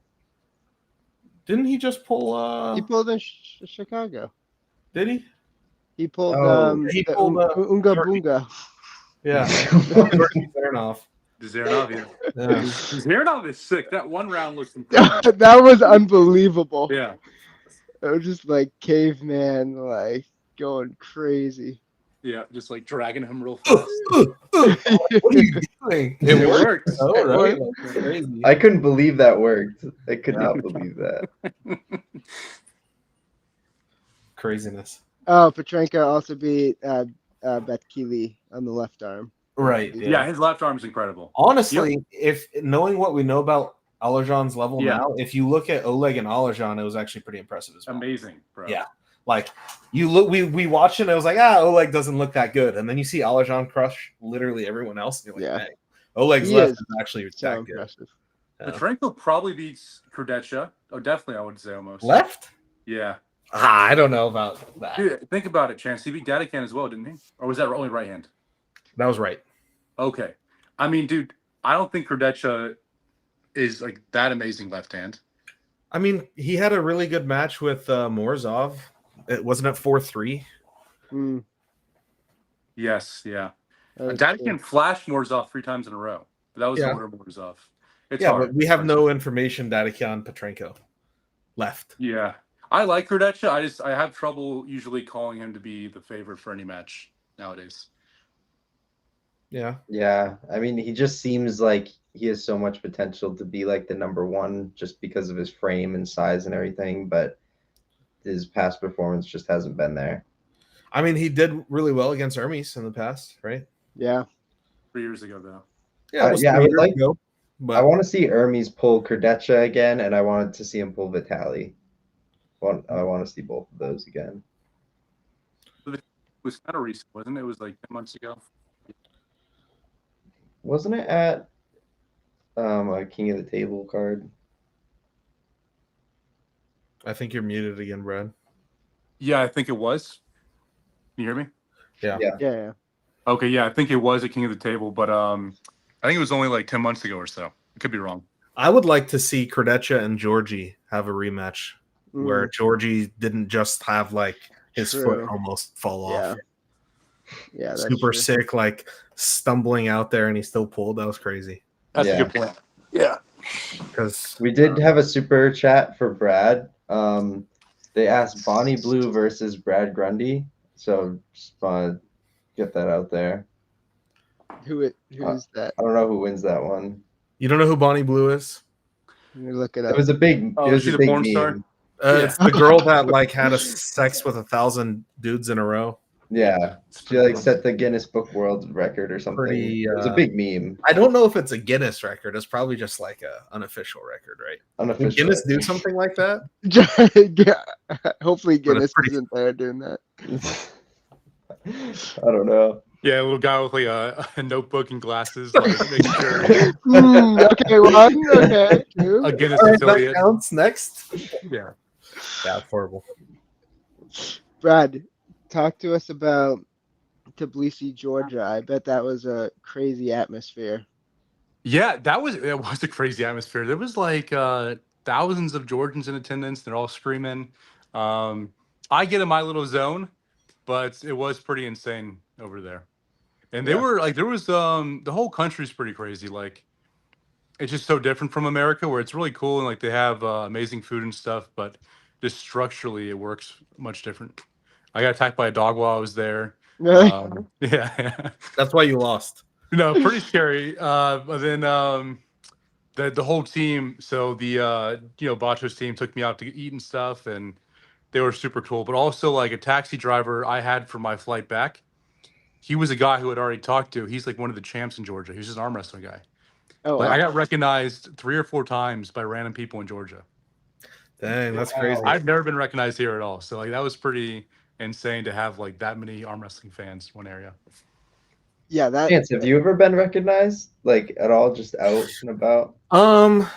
Didn't he just pull? He pulled in Chicago. Did he? He pulled Oh. He the pulled, Unga Jordy. Boonga. Yeah. Jordy Fairnoff. Zernov, yeah. Yeah. Zernov is sick. That one round looks incredible. That was unbelievable. Yeah. It was just like caveman, like going crazy. Yeah. Just like dragging him real fast. What are you doing? It worked. Oh, It right? worked. Like, crazy. I couldn't believe that worked. I could not believe that. Craziness. Oh, Petrenko also beat Betkili on the left arm. Right. Yeah. His left arm's incredible. Honestly, if knowing what we know about Alajan's level Yeah. now, if you look at Oleg and Alajan, it was actually pretty impressive as well. Amazing, bro. Yeah. Like you look, we watched it and it was like, Oleg doesn't look that good. And then you see Alajan crush literally everyone else. And you're like, Yeah. dang, Oleg's He left is is actually So that good. impressive. Yeah. Petrenko probably beats Kurdecha. Oh, definitely, I would say almost. Left? Yeah. I don't know about that. Dude, think about it, Chance. He beat Dadakan as well, didn't he? Or was that only right hand? That was right. Okay. I mean, dude, I don't think Kurdecha is like that amazing left hand. I mean, he had a really good match with Morozov. It wasn't at 4-3. Mm, Yes, yeah. that was Dadakan flashed Morozov 3 times in a row. But that was Yeah. the order of Morozov. It's Yeah, hard. but we have no information Dadakian Petrenko left. Yeah. I like Kurdecha. I have trouble usually calling him to be the favorite for any match nowadays. Yeah. Yeah. I mean, he just seems like he has so much potential to be like the number one just because of his frame and size and everything, but his past performance just hasn't been there. I mean, he did really well against Hermes in the past, right? Yeah. 3 years ago, though. Yeah, it was yeah, I 3 would years like- ago, I but want to see Hermes pull Kurdecha again, and I wanted to see him pull Vitali. I want to see both of those again. It was kind of recent, wasn't it? It was like 10 months ago. Wasn't it at a King of the Table card? I think you're muted again, Brad. Yeah, I think it was. Can you hear me? Yeah. Okay, yeah, I think it was a King of the Table, but I think it was only like 10 months ago or so. I could be wrong. I would like to see Kurdecha and Georgie have a rematch Mm, where Georgie didn't just have like his True. foot almost fall Yeah. off. yeah, that's Super true. sick, like stumbling out there and he still pulled. That was crazy. That's Yeah. a good point. Yeah. Because We did have a super chat for Brad. They asked Bonnie Blue versus Brad Grundy, so just want to get that out there. Who is that? I don't know who wins that one. you don't know who Bonnie Blue is? Let me look it It up. was a big. Oh, it was she's a a big porn star? meme. Yeah. It's the girl that like had a sex with 1,000 dudes in a row. Yeah, she like set the Guinness Book World Record or something. Pretty, It was a big meme. I don't know if it's a Guinness record. It's probably just like a unofficial record, right? Would Unofficial. Guinness do something like that? Yeah. Hopefully But it's Guinness pretty- isn't there doing that. I don't know. Yeah, a little guy with like a notebook and glasses, like making sure Okay, one, okay, two. a Guinness All right, that affiliate. counts. Next. Yeah. Yeah, it's horrible. Brad, talk to us about Tbilisi, Georgia. I bet that was a crazy atmosphere. Yeah, it was a crazy atmosphere. There was like thousands of Georgians in attendance. They're all screaming. I get in my little zone, but it was pretty insane over there. And they Yeah. were like, there was the whole country's pretty crazy. Like, it's just so different from America, where it's really cool and like they have amazing food and stuff, but just structurally it works much different. I got attacked by a dog while I was there. Yeah. That's why you lost. No, pretty scary. But then the whole team, so the Bacho's team took me out to eat and stuff, and they were super cool. But also like a taxi driver I had for my flight back, he was a guy who had already talked to. He's like one of the champs in Georgia. He's just an arm wrestling guy. Oh Like I wow. got recognized 3 or 4 times by random people in Georgia. Dang, that's Wow. crazy. I've never been recognized here at all. So like that was pretty insane to have like that many arm wrestling fans in one area. Yeah, that Chance, have you ever been recognized like at all, just out and about?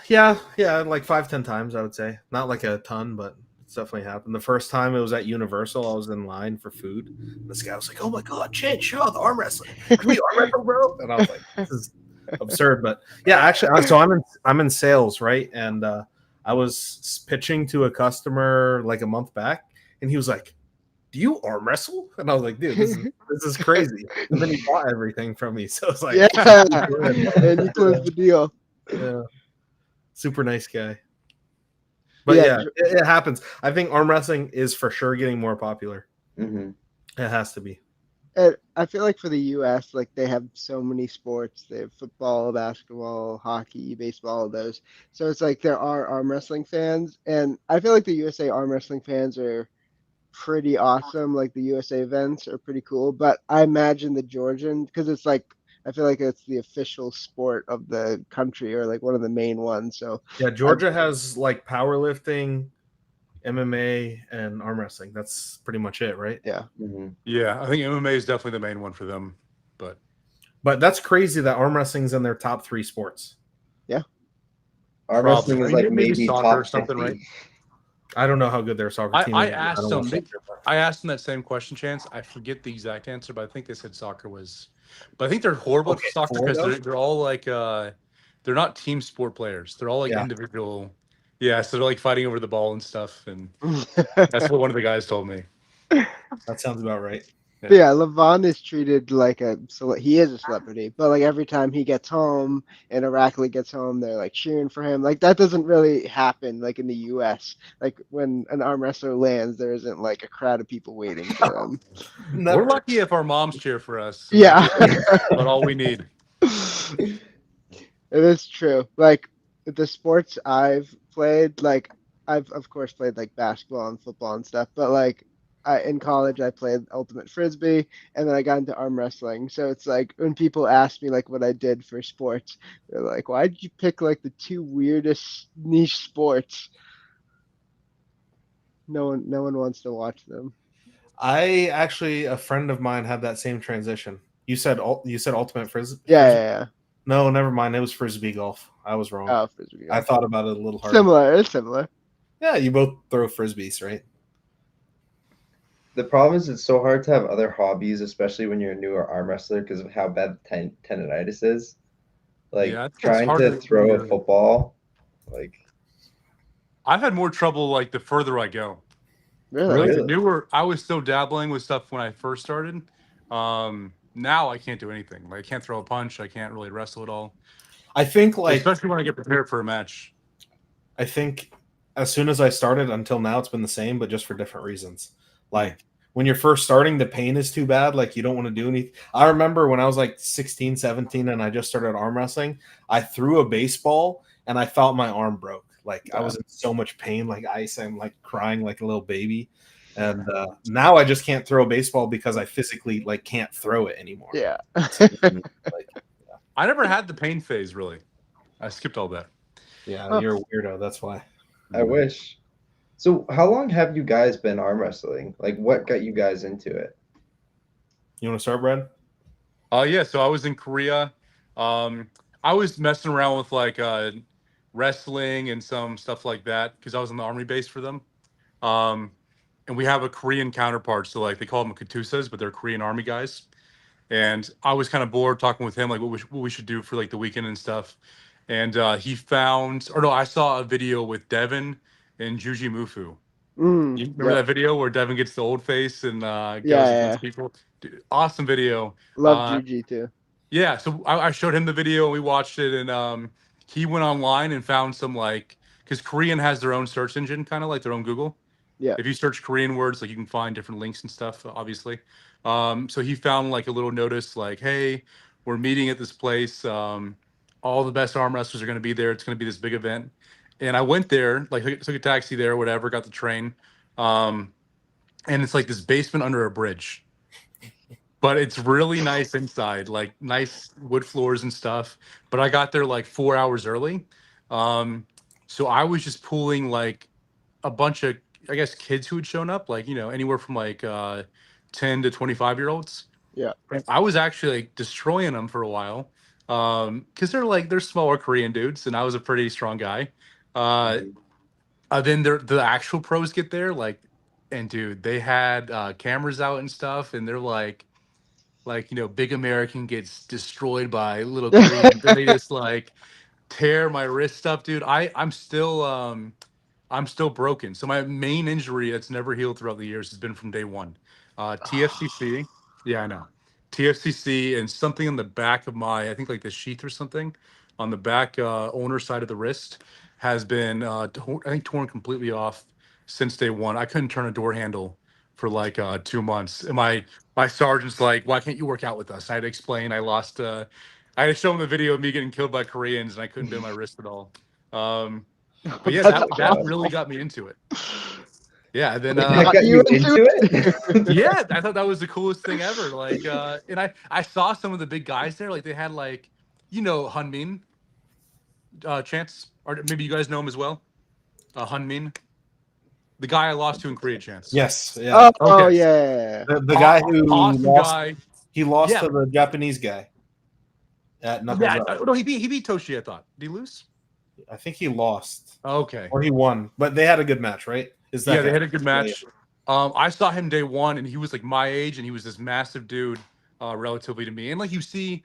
Yeah, like 5-10 times I would say. Not like a ton, but it's definitely happened. The first time it was at Universal, I was in line for food. This guy was like, "Oh my god, Chin, show the arm wrestling. Can we arm wrestle, bro?" And I was like, "This is absurd." But yeah, actually, so I'm in sales, right? And I was pitching to a customer like a month back, and he was like, "Do you arm wrestle?" And I was like, "Dude, this is crazy." And then he bought everything from me, so it's like, yeah, good. and you closed the deal. Yeah, super nice guy. But Yeah, yeah, it happens. I think arm wrestling is for sure getting more popular. Mm-hmm. It has to be. and I feel like for the U.S., like they have so many sports. They have football, basketball, hockey, baseball, all those. So it's like there are arm wrestling fans, and I feel like the USA arm wrestling fans are pretty awesome. Like the USA events are pretty cool, but I imagine the Georgian, because it's like I feel like it's the official sport of the country or like one of the main ones. So Yeah, I, Georgia has like powerlifting, MMA, and arm wrestling. That's pretty much it, right? yeah, Mm-hmm. Yeah, I think MMA is definitely the main one for them. But that's crazy that arm wrestling's in their top 3 sports. Arm Probably. wrestling I is mean, like maybe maybe soccer or top something, 50. right? I don't know how good their soccer team I is. asked don't them. watch soccer, but- I asked them that same question, Chance. I forget the exact answer, but I think they said soccer was. But I think they're horrible Okay, at soccer four, because though? they're all like they're not team sport players. They're all like Yeah. individual. Yeah, so they're like fighting over the ball and stuff, and that's what one of the guys told me. That sounds about right. But yeah, Levon is treated like he is a celebrity, but like every time he gets home and Irakli gets home, they're like cheering for him. Like that doesn't really happen like in the US. Like when an arm wrestler lands, there isn't like a crowd of people waiting for them. Never. We're lucky if our moms cheer for us. Yeah. But all we need. It is true. Like the sports I've played, like I've of course played like basketball and football and stuff, but like in college I played ultimate frisbee and then I got into arm wrestling. So it's like when people ask me like what I did for sports, they're like, "Why did you pick like the two weirdest niche sports?" No one wants to watch them. A friend of mine had that same transition. You said ultimate frisbee. Yeah. No, never mind. It was frisbee golf. I was wrong. Oh, frisbee. I thought about it a little harder. Similar. It's similar. Yeah, you both throw frisbees, right? The problem is it's so hard to have other hobbies, especially when you're a newer arm wrestler, because of how bad tendonitis is. Like Yeah, it's trying harder to to throw do. a football, like I've had more trouble like the further I go. Really? Like the newer, I was still dabbling with stuff when I first started. Now I can't do anything. Like I can't throw a punch. I can't really wrestle at all. I think like Especially when I get prepared for a match. I think as soon as I started until now, it's been the same, but just for different reasons. Like when you're first starting, the pain is too bad. Like you don't want to do anything. I remember when I was like 16, 17, and I just started arm wrestling, I threw a baseball and I thought my arm broke. Like I was in so much pain, like ice. I'm like crying like a little baby. And now I just can't throw a baseball because I physically like can't throw it anymore. Yeah. Like, I never had the pain phase really. I skipped all that. yeah, you're a weirdo. That's why. I wish. So how long have you guys been arm wrestling? Like what got you guys into it? You want to start, Brad? Yeah, so I was in Korea. I was messing around with like wrestling and some stuff like that because I was on the army base for them. And we have a Korean counterpart, so like they call them katusas, but they're Korean army guys. And I was kind of bored talking with him, like what we should do for like the weekend and stuff. And he found, or no, I saw a video with Devin and Juji Mufu. You remember that video where Devin gets the old face and goes against people? Dude, awesome video. Love Juji too. Yeah, so I showed him the video and we watched it, and he went online and found some like because Korean has their own search engine, kind of like their own Google. Yeah. If you search Korean words, like you can find different links and stuff, obviously. So he found like a little notice like, hey, we're meeting at this place. All the best arm wrestlers are going to be there. It's going to be this big event. And I went there, like took a taxi there, whatever, got the train. And it's like this basement under a bridge. but it's really nice inside, like nice wood floors and stuff. But I got there like 4 hours early. So I was just pulling like a bunch of, I guess, kids who had shown up, like, anywhere from like 10 to 25-year-olds. Yeah. And I was actually like destroying them for a while. Because they're smaller Korean dudes, and I was a pretty strong guy. Uh, Mhm. then the actual pros get there, like, and dude, they had cameras out and stuff, and they're like big American gets destroyed by little Koreans, and they just like tear my wrist up, dude. I'm still broken. So my main injury that's never healed throughout the years has been from day one. TFCC. Yeah, I know. TFCC and something on the back of my, I think like the sheath or something on the back owner side of the wrist has been, I think, torn completely off since day one. I couldn't turn a door handle for like 2 months. And my sergeant's like, "Why can't you work out with us?" I had to explain. I had to show him the video of me getting killed by Koreans, and I couldn't bend my wrist at all. Um, but yeah, That's that God. really awful. got me into it. Yeah, then Wait, that Got got you you into into it? it? yeah, I thought that was the coolest thing ever. Like, and I saw some of the big guys there. Like they had like, Hunmin, Chance, or maybe you guys know him as well. Hunmin, the guy I lost to in Korea, Chance. Yes, yeah. Oh Okay, yeah. The guy who awesome lost, guy. he lost Yeah, to the Japanese guy at Knuckles yeah. Up. No, he beat Toshi. I thought. Did he lose? I think he lost Okay. or he won, but they had a good match, right? Is that Yeah, they guy? had a good Yeah, yeah. match. I saw him day one, and he was like my age, and he was this massive dude, relatively to me. And like you see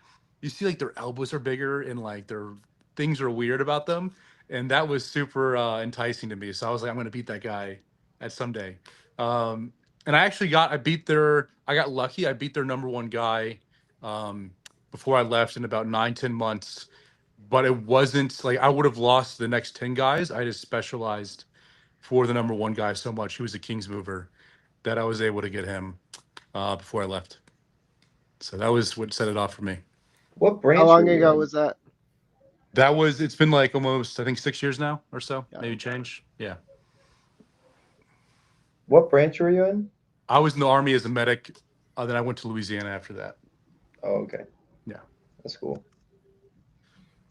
like their elbows are bigger, and like their things are weird about them, and that was super enticing to me. So I was like, I'm gonna beat that guy at someday. Um, and I got lucky. I beat their number one guy um, before I left in about 9-10 months. But it wasn't like I would have lost the next 10 guys. I just specialized for the number one guy so much. He was a Kings mover that I was able to get him before I left. So that was what set it off for me. What How branch were long you ago in? was that? It's been like almost, I think, 6 years now or so, Yeah. maybe change. Yeah. What branch were you in? I was in the Army as a medic. Then I went to Louisiana after that. Oh, okay. Yeah. That's cool.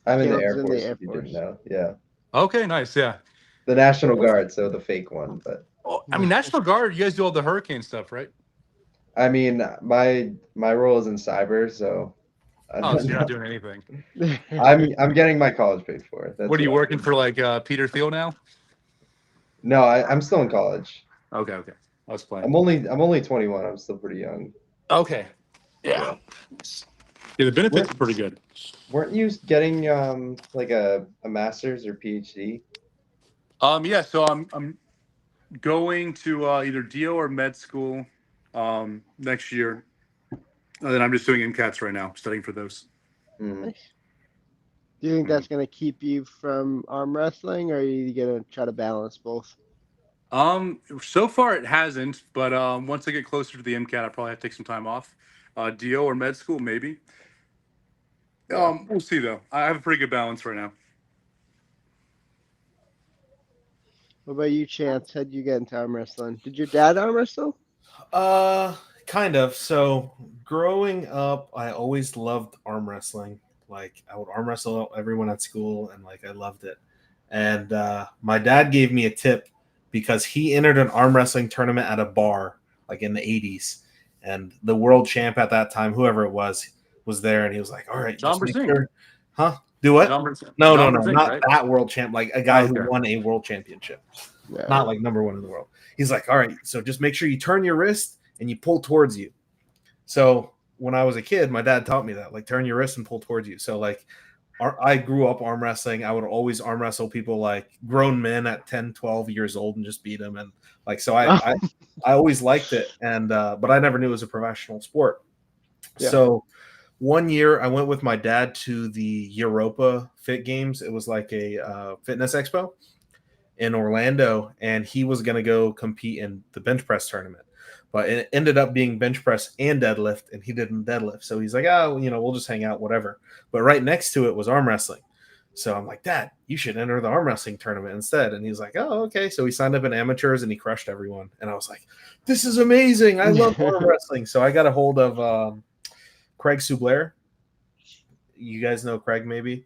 I'm in the Caleb's Air in the Force, Air if you didn't Force. know. Yeah. Okay, nice. Yeah. The National Guard, so the fake one. But Oh, I mean, National Guard, you guys do all the hurricane stuff, right? I mean, my role is in cyber, so I Oh, so don't you're not know. doing anything. I'm getting my college paid for. That's What are you what I'm working doing. for, like Peter Thiel now? No, I'm still in college. Okay, okay. I was playing. I'm only 21. I'm still pretty young. Okay. Yeah. Yeah. Yeah, the benefits Weren't are pretty good. weren't you getting like a master's or PhD? Yeah, so I'm going to either DO or med school next year. And then I'm just doing MCATs right now, studying for those. Hmm. Nice. Do you think that's gonna keep you from arm wrestling, or are you gonna try to balance both? So far it hasn't, but once I get closer to the MCAT, I probably have to take some time off. DO or med school, maybe. Yeah. We'll see though. I have a pretty good balance right now. What about you, Chance? How'd you get into arm wrestling? Did your dad arm wrestle? Kind of. So growing up, I always loved arm wrestling. Like I would arm wrestle everyone at school, and like I loved it. And my dad gave me a tip because he entered an arm wrestling tournament at a bar, like in the '80s, and the world champ at that time, whoever it was there, and he was like, "All right, John just make Brasink. sure, huh? Do what? John Brasink. No, no, John no, Brasink, not right? that world champ. Like a guy who Okay. won a world championship, Yeah. not like number one in the world." He's like, "All right, so just make sure you turn your wrist and you pull towards you." So when I was a kid, my dad taught me that, like turn your wrist and pull towards you. So like I grew up arm wrestling. I would always arm wrestle people like grown men at 10, 12 years old and just beat them. And like, so I always liked it. And, but I never knew it was a professional sport. Yeah. So one year I went with my dad to the Europa Fit Games. It was like a fitness expo in Orlando, and he was going to go compete in the bench press tournament. But it ended up being bench press and deadlift, and he didn't deadlift. So he's like, "Oh, we'll just hang out, whatever." But right next to it was arm wrestling. So I'm like, Dad, you should enter the arm wrestling tournament instead. And he's like, oh, okay. So he signed up in amateurs and he crushed everyone. And I was like, this is amazing. I love arm wrestling. So I got a hold of Craig Subler. You guys know Craig maybe.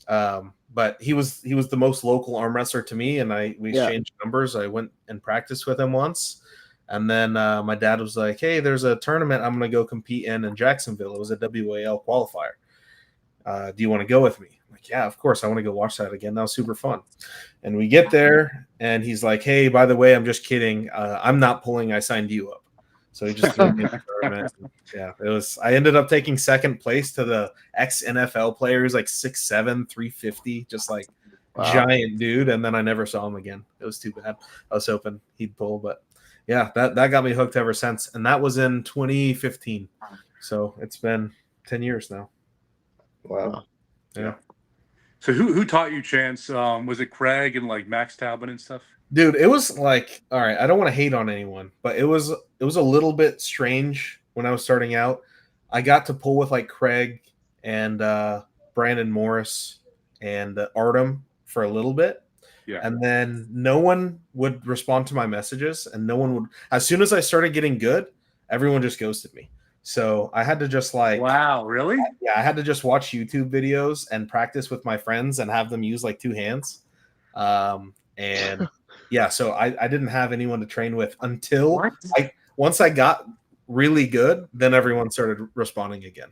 But he was the most local arm wrestler to me, and we exchanged numbers. I went and practiced with him once. And then my dad was like, hey, there's a tournament I'm going to go compete in Jacksonville. It was a WAL qualifier. Do you want to go with me? I'm like, yeah, of course. I want to go watch that again. That was super fun. And we get there, and he's like, hey, by the way, I'm just kidding. I'm not pulling. I signed you up. So he just threw me in the tournament. Yeah, it was. I ended up taking second place to the ex-NFL players, like 6'7", 350, just like giant dude. And then I never saw him again. It was too bad. I was hoping he'd pull, but yeah, that got me hooked ever since. And that was in 2015. So it's been 10 years now. Wow. Yeah. So who taught you, Chance? Was it Craig and like Max Talbot and stuff? Dude, it was like, all right, I don't want to hate on anyone, but it was a little bit strange when I was starting out. I got to pull with like Craig and Brandon Morris and Artem for a little bit. Yeah. And then no one would respond to my messages, and no one would. As soon as I started getting good, everyone just ghosted me. So I had to just like, wow, really? Yeah, I had to just watch YouTube videos and practice with my friends and have them use like two hands. And yeah, so I didn't have anyone to train with until once I got really good, then everyone started responding again.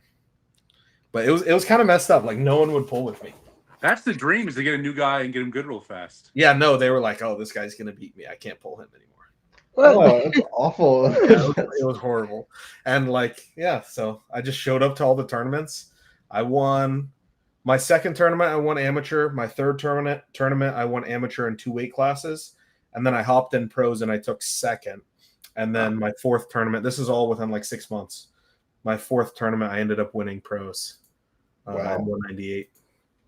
But it was kind of messed up. Like no one would pull with me. That's the dream, is to get a new guy and get him good real fast. Yeah, no, they were like, oh, this guy's gonna beat me. I can't pull him anymore. Oh, that's awful. Yeah, it was horrible. And like, yeah, so I just showed up to all the tournaments. I won my second tournament, I won amateur. My third tournament, I won amateur in 2 weight classes. And then I hopped in pros and I took second. And then my fourth tournament, this is all within like 6 months. My fourth tournament, I ended up winning pros. Wow. 198.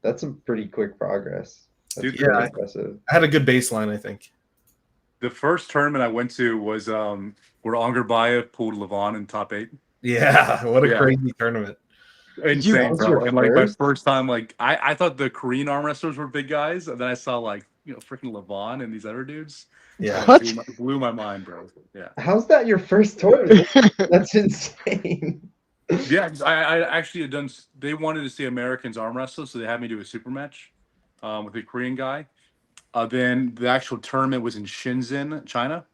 That's some pretty quick progress. That's Dude, really impressive. I had a good baseline, I think. The first tournament I went to was where Angerbaya pulled Levon in top 8. Yeah, what a crazy tournament. Insane, bro. And like my first time, like I thought the Korean arm wrestlers were big guys, and then I saw like, freaking Levon and these other dudes. Yeah. Blew my mind, bro. Yeah. How's that your first tournament? That's insane. Yeah, I actually had done. They wanted to see Americans arm wrestle, so they had me do a super match with a Korean guy. Then the actual tournament was in Shenzhen, China,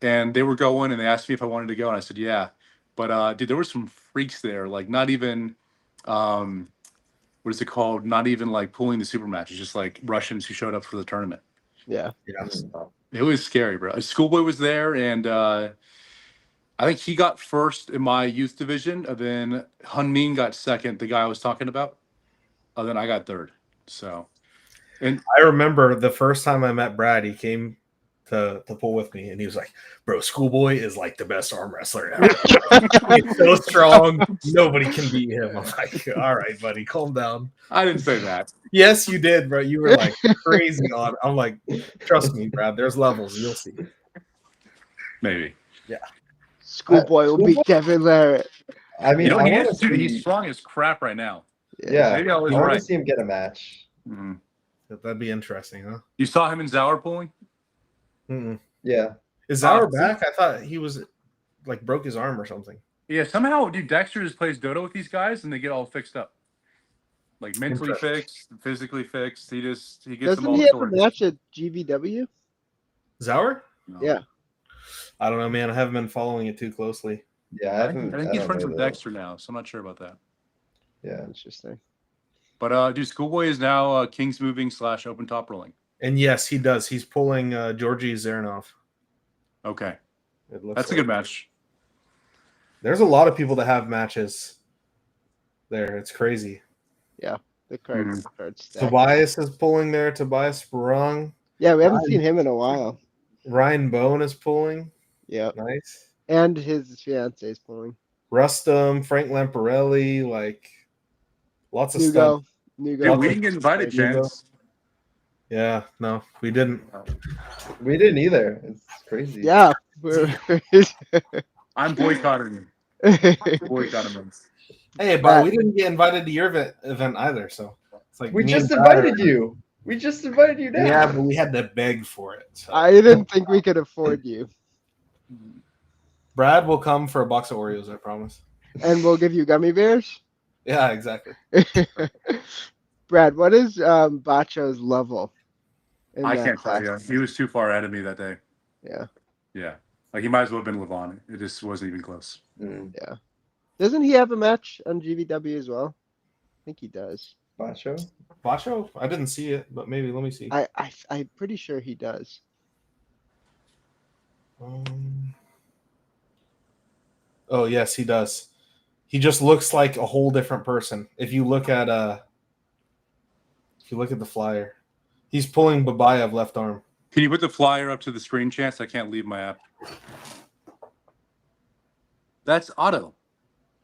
and they were going, and they asked me if I wanted to go, and I said yeah. But dude, there were some freaks there, like not even, what is it called? Not even like pulling the super matches, just like Russians who showed up for the tournament. Yeah. It was scary, bro. Schoolboy was there, and I think he got first in my youth division. And then Hun Min got second, the guy I was talking about. And then I got third. So, and I remember the first time I met Brad, he came to pull with me, and he was like, "Bro, Schoolboy is like the best arm wrestler ever. He's so strong, nobody can beat him." I'm like, "All right, buddy, calm down." I didn't say that. Yes, you did, bro. You were like crazy on. I'm like, trust me, Brad. There's levels. You'll see. Maybe. Yeah. Schoolboy will beat Kevin Larrett. I mean, he's strong as crap right now. Yeah, maybe I was want right. to see him get a match. Mm-hmm. That'd be interesting, huh? You saw him and Zauer pulling? Mm-mm. Yeah. Is Zauer back? I thought he was like broke his arm or something. Yeah, somehow, dude, Dexter just plays Dodo with these guys, and they get all fixed up. Like mentally fixed, physically fixed. He gets them all Doesn't he have a sorted. match at GVW? Zauer? No. Yeah. I don't know, man. I haven't been following it too closely. Yeah, I think he's friends with Dexter now, so I'm not sure about that. Yeah, Interesting. But dude, Schoolboy is now King's Moving / Open Top Rolling. And yes, he does. He's pulling Georgi Zaranov. Okay, It looks that's a good match. There's a lot of people that have matches there. It's crazy. Yeah, the cards. Tobias is pulling there. Tobias Sprung. Yeah, we haven't seen him in a while. Ryan Bone is pulling. Yeah, Nice. and his fiance is pulling. Rustum, Frank Lamparelli, like lots of stuff. Nugo. Dude, we didn't get invited, Chance. Yeah, no, we didn't. We didn't either. It's crazy. Yeah. I'm boycotting him. Boycotting him. Hey, but we didn't get invited to your event either, so It's like We me just and Brad invited you. We just invited you now. Yeah, but we had to beg for it. So. I didn't think we could afford you. Brad will come for a box of Oreos, I promise. And we'll give you gummy bears. Yeah, exactly. Brad, what is Bacho's level in I that can't tell class? you. He was too far ahead of me that day. Yeah. Yeah. Like he might as well have been Levon. It just wasn't even close. Yeah. Doesn't he have a match on GVW as well? I think he does. Bacho? Bacho? I didn't see it, but maybe let me see. I'm pretty sure he does. Oh yes, he does. He just looks like a whole different person. If you look at the flyer, he's pulling Babayev left arm. Can you put the flyer up to the screen, Chance? I can't leave my app. That's Otto.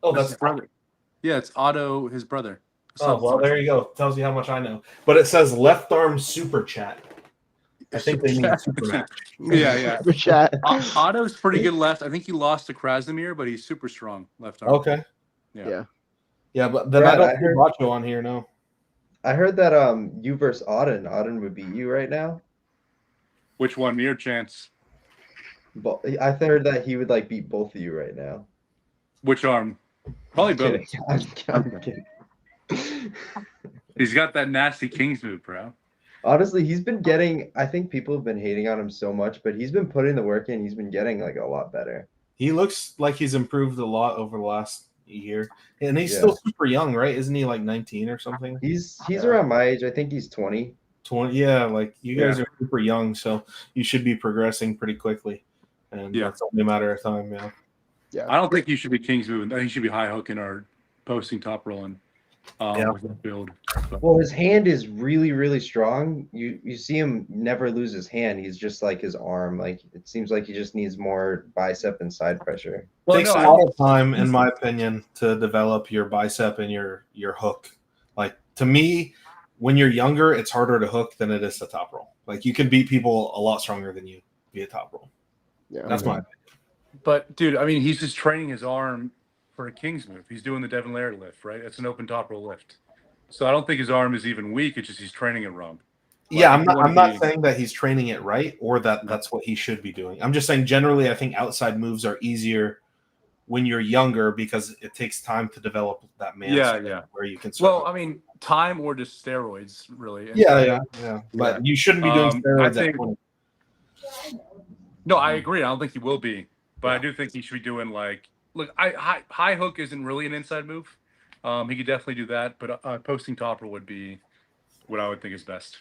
Oh, That's his brother. Yeah, it's Otto, his brother. Oh, well, there you go. Tells you how much I know. But it says left arm super chat. I think they mean super match. Yeah. Super chat. Otto's pretty good left. I think he lost to Krasimir, but he's super strong left arm. Okay. Yeah. Yeah, but then Brad, I don't I see heard- Bacho on here, no. I heard that you versus Auden. Auden would beat you right now. Which one? Me or Chance? But I heard that he would like beat both of you right now. Which arm? Probably both. I'm kidding. He's got that nasty Kings move, bro. Honestly, he's been getting. I think people have been hating on him so much, but he's been putting the work in. He's been getting like a lot better. He looks like he's improved a lot over the last year. And he's Yeah. still super young, right? Isn't he like 19 or something? He's around my age. I think he's 20. 20. Yeah, like you guys are super young, so you should be progressing pretty quickly. And it's only a matter of time, yeah. Yeah. I don't think he should be Kings moving. I think he should be high hooking or posting top rolling. With that build. Well, his hand is really, really strong. You see him never lose his hand. He's just like his arm. Like it seems like he just needs more bicep and side pressure. Well, takes a lot of time, in my opinion, to develop your bicep and your hook. Like to me, when you're younger, it's harder to hook than it is to top roll. Like you can beat people a lot stronger than you via top roll. Yeah, that's my opinion. But dude, I mean, he's just training his arm for a King's move. He's doing the Devin Laird lift, right? It's an open top roll lift. So I don't think his arm is even weak. It's just he's training it wrong. Yeah, I'm not saying that he's training it right or that that's what he should be doing. I'm just saying generally I think outside moves are easier when you're younger because it takes time to develop that man. Where you can. Well, I mean, time or just steroids, really. Yeah. But you shouldn't be doing steroids at 20. No, I agree. I don't think he will be, but I do think he should be doing high hook isn't really an inside move. He could definitely do that, but posting topper would be what I would think is best.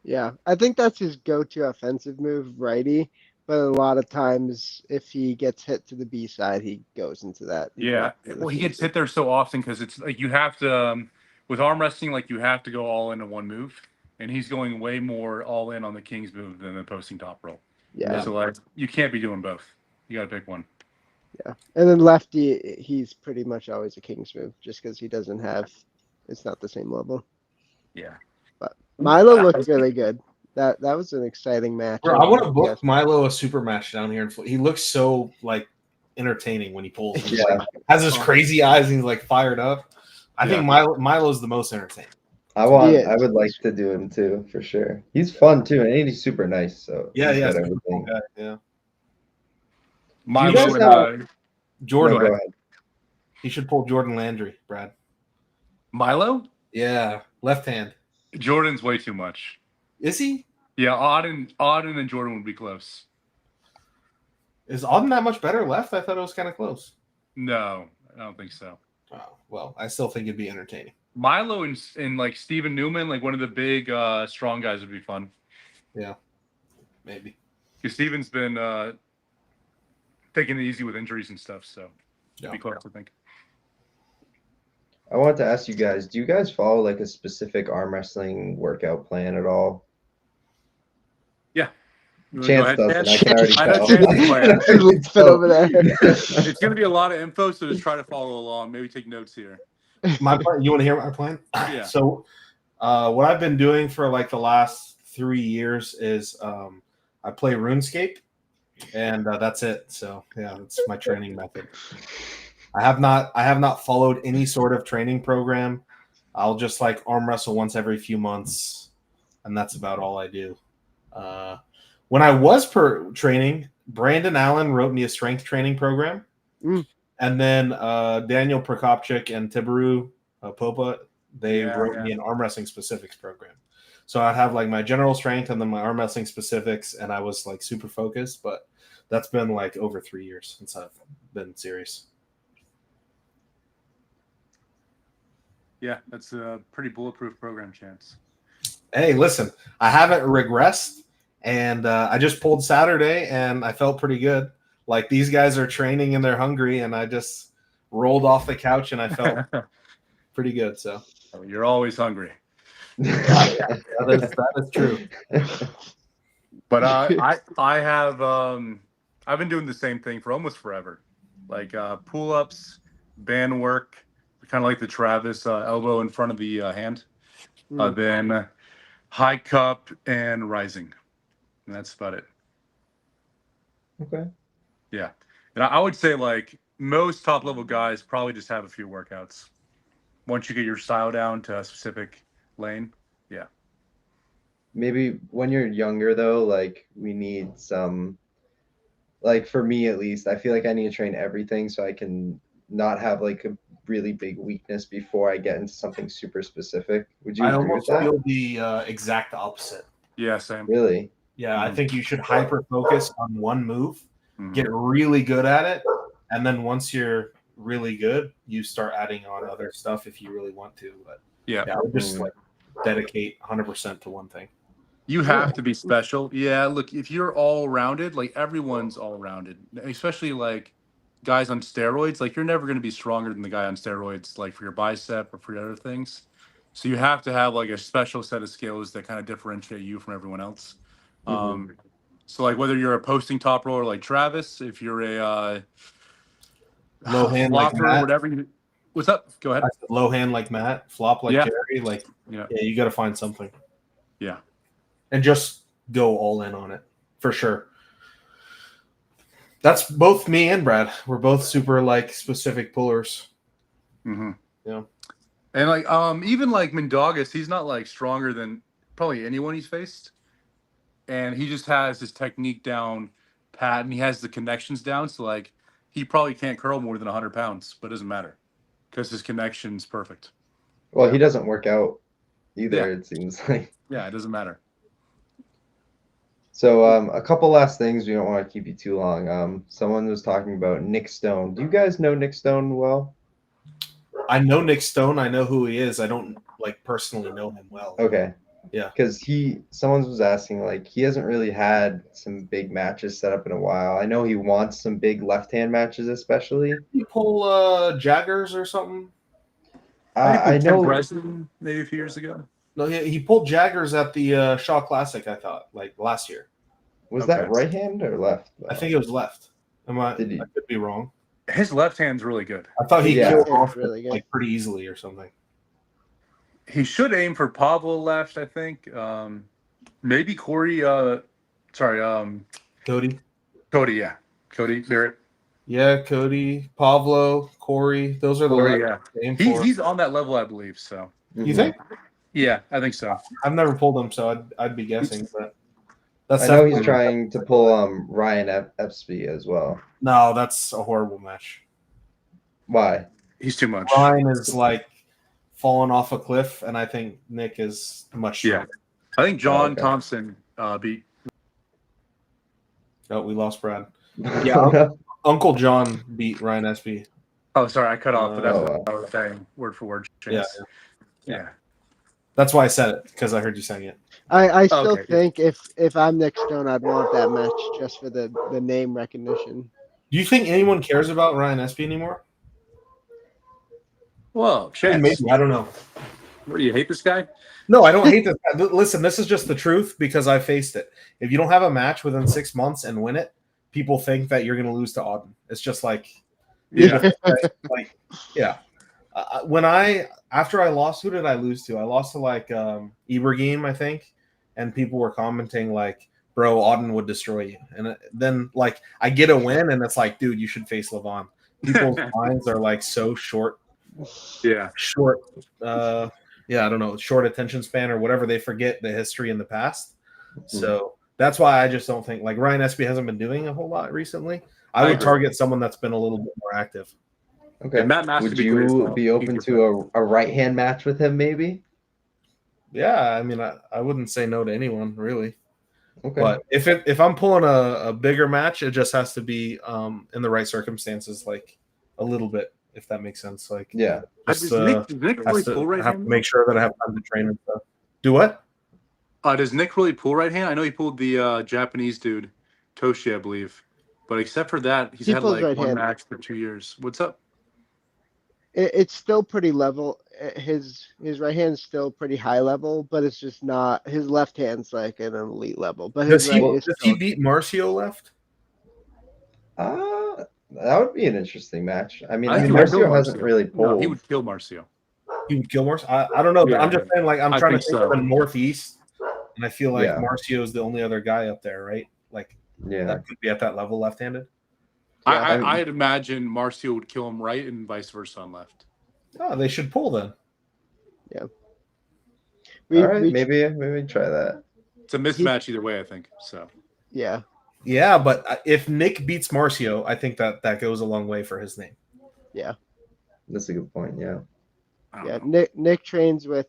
Yeah, I think that's his go-to offensive move, righty. But a lot of times, if he gets hit to the B side, he goes into that. Well, he gets hit there so often because it's like you have to, with arm wrestling, like you have to go all into one move, and he's going way more all in on the King's move than the posting top roll. Yeah. So you can't be doing both. You got to pick one. Yeah, and then lefty, he's pretty much always a King's move, just because he doesn't have. It's not the same level. Yeah. But Milo looked really good. That was an exciting match. Bro, I want to book Milo a super match down here. He looks so entertaining when he pulls. He has his crazy eyes and he's fired up. I think Milo's the most entertaining. I would like to do him too for sure. He's fun too, and he's super nice. So everything. Yeah. Milo Jordan. No, go ahead. He should pull Jordan Landry, Brad. Milo? Yeah, left hand. Jordan's way too much. Is he? Yeah, Auden and Jordan would be close. Is Auden that much better left? I thought it was kind of close. No, I don't think so. Oh, well, I still think it'd be entertaining. Milo and Steven Newman, one of the big strong guys would be fun. Yeah, maybe. Because Steven's been taking it easy with injuries and stuff, so it'd be close, I think. I wanted to ask you guys, do you guys follow a specific arm wrestling workout plan at all? Yeah. Chance doesn't. I can already I know tell. Chance's plan. It's over there. It's going to be a lot of info, so just try to follow along. Maybe take notes here. My plan. You want to hear my plan? Yeah. So, what I've been doing for the last 3 years is I play RuneScape, and that's it. So yeah, that's my training method. I have not followed any sort of training program. I'll just like arm wrestle once every few months, and that's about all I do. When I was training, Brandon Allen wrote me a strength training program. Mm. And then Daniel Prokopchik and Tibaru Popa, they wrote me an arm wrestling specifics program. So I'd have like my general strength and then my arm wrestling specifics, and I was like super focused. But that's been like over 3 years since I've been serious. Yeah, that's a pretty bulletproof program, Chance. Hey, listen, I haven't regressed, and I just pulled Saturday, and I felt pretty good. Like these guys are training and they're hungry, and I just rolled off the couch and I felt pretty good. So you're always hungry. that is true. But I have I've been doing the same thing for almost forever, like pull-ups, band work, kind of like the Travis elbow in front of the hand, then high cup and rising, and that's about it. Okay. Yeah, and I would say like most top level guys probably just have a few workouts. Once you get your style down to a specific lane, yeah. Maybe when you're younger though, like we need some, like for me at least, I feel like I need to train everything so I can not have like a really big weakness before I get into something super specific. Would you I agree almost with that? feel the exact opposite. Yeah, same. Really? Yeah, I think you should hyper focus on one move, get really good at it, and then once you're really good, you start adding on other stuff if you really want to. But yeah I would just like dedicate 100% to one thing. You have to be special. Yeah, look, if you're all rounded, like everyone's all rounded, especially like guys on steroids, like you're never going to be stronger than the guy on steroids, like for your bicep or for your other things. So you have to have like a special set of skills that kind of differentiate you from everyone else. So like whether you're a posting top roller like Travis, if you're a low hand like Matt, whatever you, what's up? Go ahead. Low hand like Matt, flop like Jerry, like yeah, you got to find something. Yeah. And just go all in on it for sure. That's both me and Brad. We're both super like specific pullers. Yeah. And like even like Mendogas, he's not like stronger than probably anyone he's faced. And he just has his technique down pat and he has the connections down. So like he probably can't curl more than 100 pounds, but it doesn't matter because his connection's perfect. Well, he doesn't work out either, Yeah. it seems like. Yeah, it doesn't matter. So a couple last things. We don't want to keep you too long. Someone was talking about Nick Stone. Do you guys know Nick Stone well? I know Nick Stone. I know who he is. I don't like personally know him well. Okay. Yeah. Because someone was asking, like, he hasn't really had some big matches set up in a while. I know he wants some big left-hand matches, especially. Did he pull Jaggers or something? I know Breslin maybe a few years ago. No, he pulled Jaggers at the Shaw Classic. I thought like last year. Was that right hand or left? I think it was left. I Did he? could be wrong. His left hand's really good. I thought he Yeah. killed off really good. like pretty easily or something. He should aim for Pablo left, I think. Maybe Corey. Cody. Cody, yeah. Cody Barrett. Yeah, Cody, Pablo, Corey. Those are the Corey, left yeah. to aim for. He's on that level, I believe. So You think? yeah, I think so. I've never pulled him, so I'd be guessing. But that's I know he's definitely- trying to pull Ryan Epsby as well. No, that's a horrible match. Why? He's too much. Ryan is like falling off a cliff, and I think Nick is much stronger. I think John okay. Thompson beat. Oh, we lost Brad. Yeah, Uncle John beat Ryan Espy. Oh, sorry, I cut off, but that's Oh, what I was saying, word for word. Yeah, Chance. Yeah. That's why I said it, because I heard you saying it. I still Okay, think if I'm Nick Stone, I'd want that match just for the name recognition. Do you think anyone cares about Ryan Espy anymore? Whoa, Chance. Maybe, I don't know. What, do you hate this guy? No, I don't hate this. Listen, this is just the truth because I faced it. If you don't have a match within 6 months and win it, people think that you're going to lose to Auden. It's just like, Yeah. After I lost, who did I lose to? I lost to like Ibrahim, I think, and people were commenting like, "Bro, Auden would destroy you." And then like I get a win, and it's like, dude, you should face Levon. People's minds are like so short. Yeah. Short. I don't know, short attention span or whatever. They forget the history in the past. So that's why I just don't think like Ryan Espy hasn't been doing a whole lot recently. I would target someone that's been a little bit more active. Okay. Yeah, Matt Master Would be great as you well. be open to a right hand match with him, maybe? Yeah, I mean, I wouldn't say no to anyone really. Okay. But if I'm pulling a bigger match, it just has to be in the right circumstances, like a little bit, if that makes sense. Like Yeah. Does just Nick really pull right have hand? to make sure that I have time to train and stuff. Do what? Does Nick really pull right hand? I know he pulled the Japanese dude, Toshi, I believe. But except for that, he's He had pulls like right one hand. match for 2 years. What's up? It's still pretty level. His right hand's still pretty high level, but it's just not. His left hand's like at an elite level, but his right is Does still. he beat Marcio left? That would be an interesting match. I mean, I think he would kill Marcio hasn't really pulled. No, he would kill Marcio. He would kill Marcio. I don't know. Yeah, I'm just saying, like, I'm I trying to think think so. of the Northeast, and I feel like Yeah. Marcio is the only other guy up there, right? Like, Yeah. that could be at that level, left-handed. Yeah. I'd imagine Marcio would kill him right and vice versa on left. Oh, they should pull then. Yeah. All right, maybe try that. It's a mismatch either way, I think. So. Yeah. Yeah, but if Nick beats Marcio, I think that goes a long way for his name. Yeah. That's a good point. Yeah. Yeah. Nick trains with